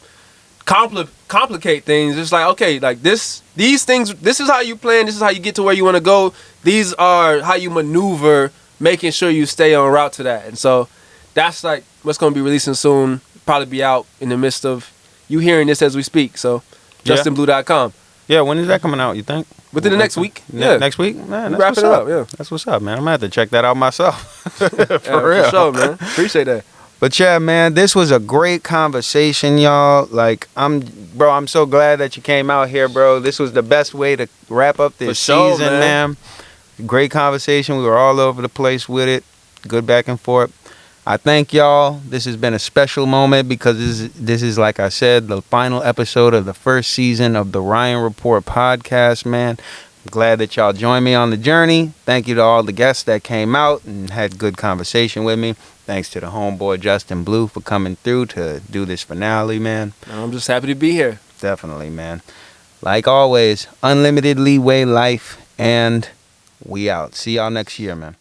complicate things. It's like, okay, like these things, this is how you plan, this is how you get to where you want to go. These are how you maneuver, making sure you stay on route to that. And so that's like what's going to be releasing soon. Probably be out in the midst of you hearing this as we speak. So justinblue.com. Yeah, when is that coming out, you think? Within the next week. Yeah. Next week? Man, that's wrapping it up, yeah. That's what's up, man. I'm going to have to check that out myself. For real. For sure, man. Appreciate that. But yeah, man, this was a great conversation, y'all. Like, I'm so glad that you came out here, bro. This was the best way to wrap up this season, man. Great conversation. We were all over the place with it. Good back and forth. I thank y'all. This has been a special moment because this is, like I said, the final episode of the first season of the Ryan Report podcast, man. I'm glad that y'all joined me on the journey. Thank you to all the guests that came out and had good conversation with me. Thanks to the homeboy Justin Blue for coming through to do this finale, man. I'm just happy to be here. Definitely, man. Like always, unlimited leeway life, and we out. See y'all next year, man.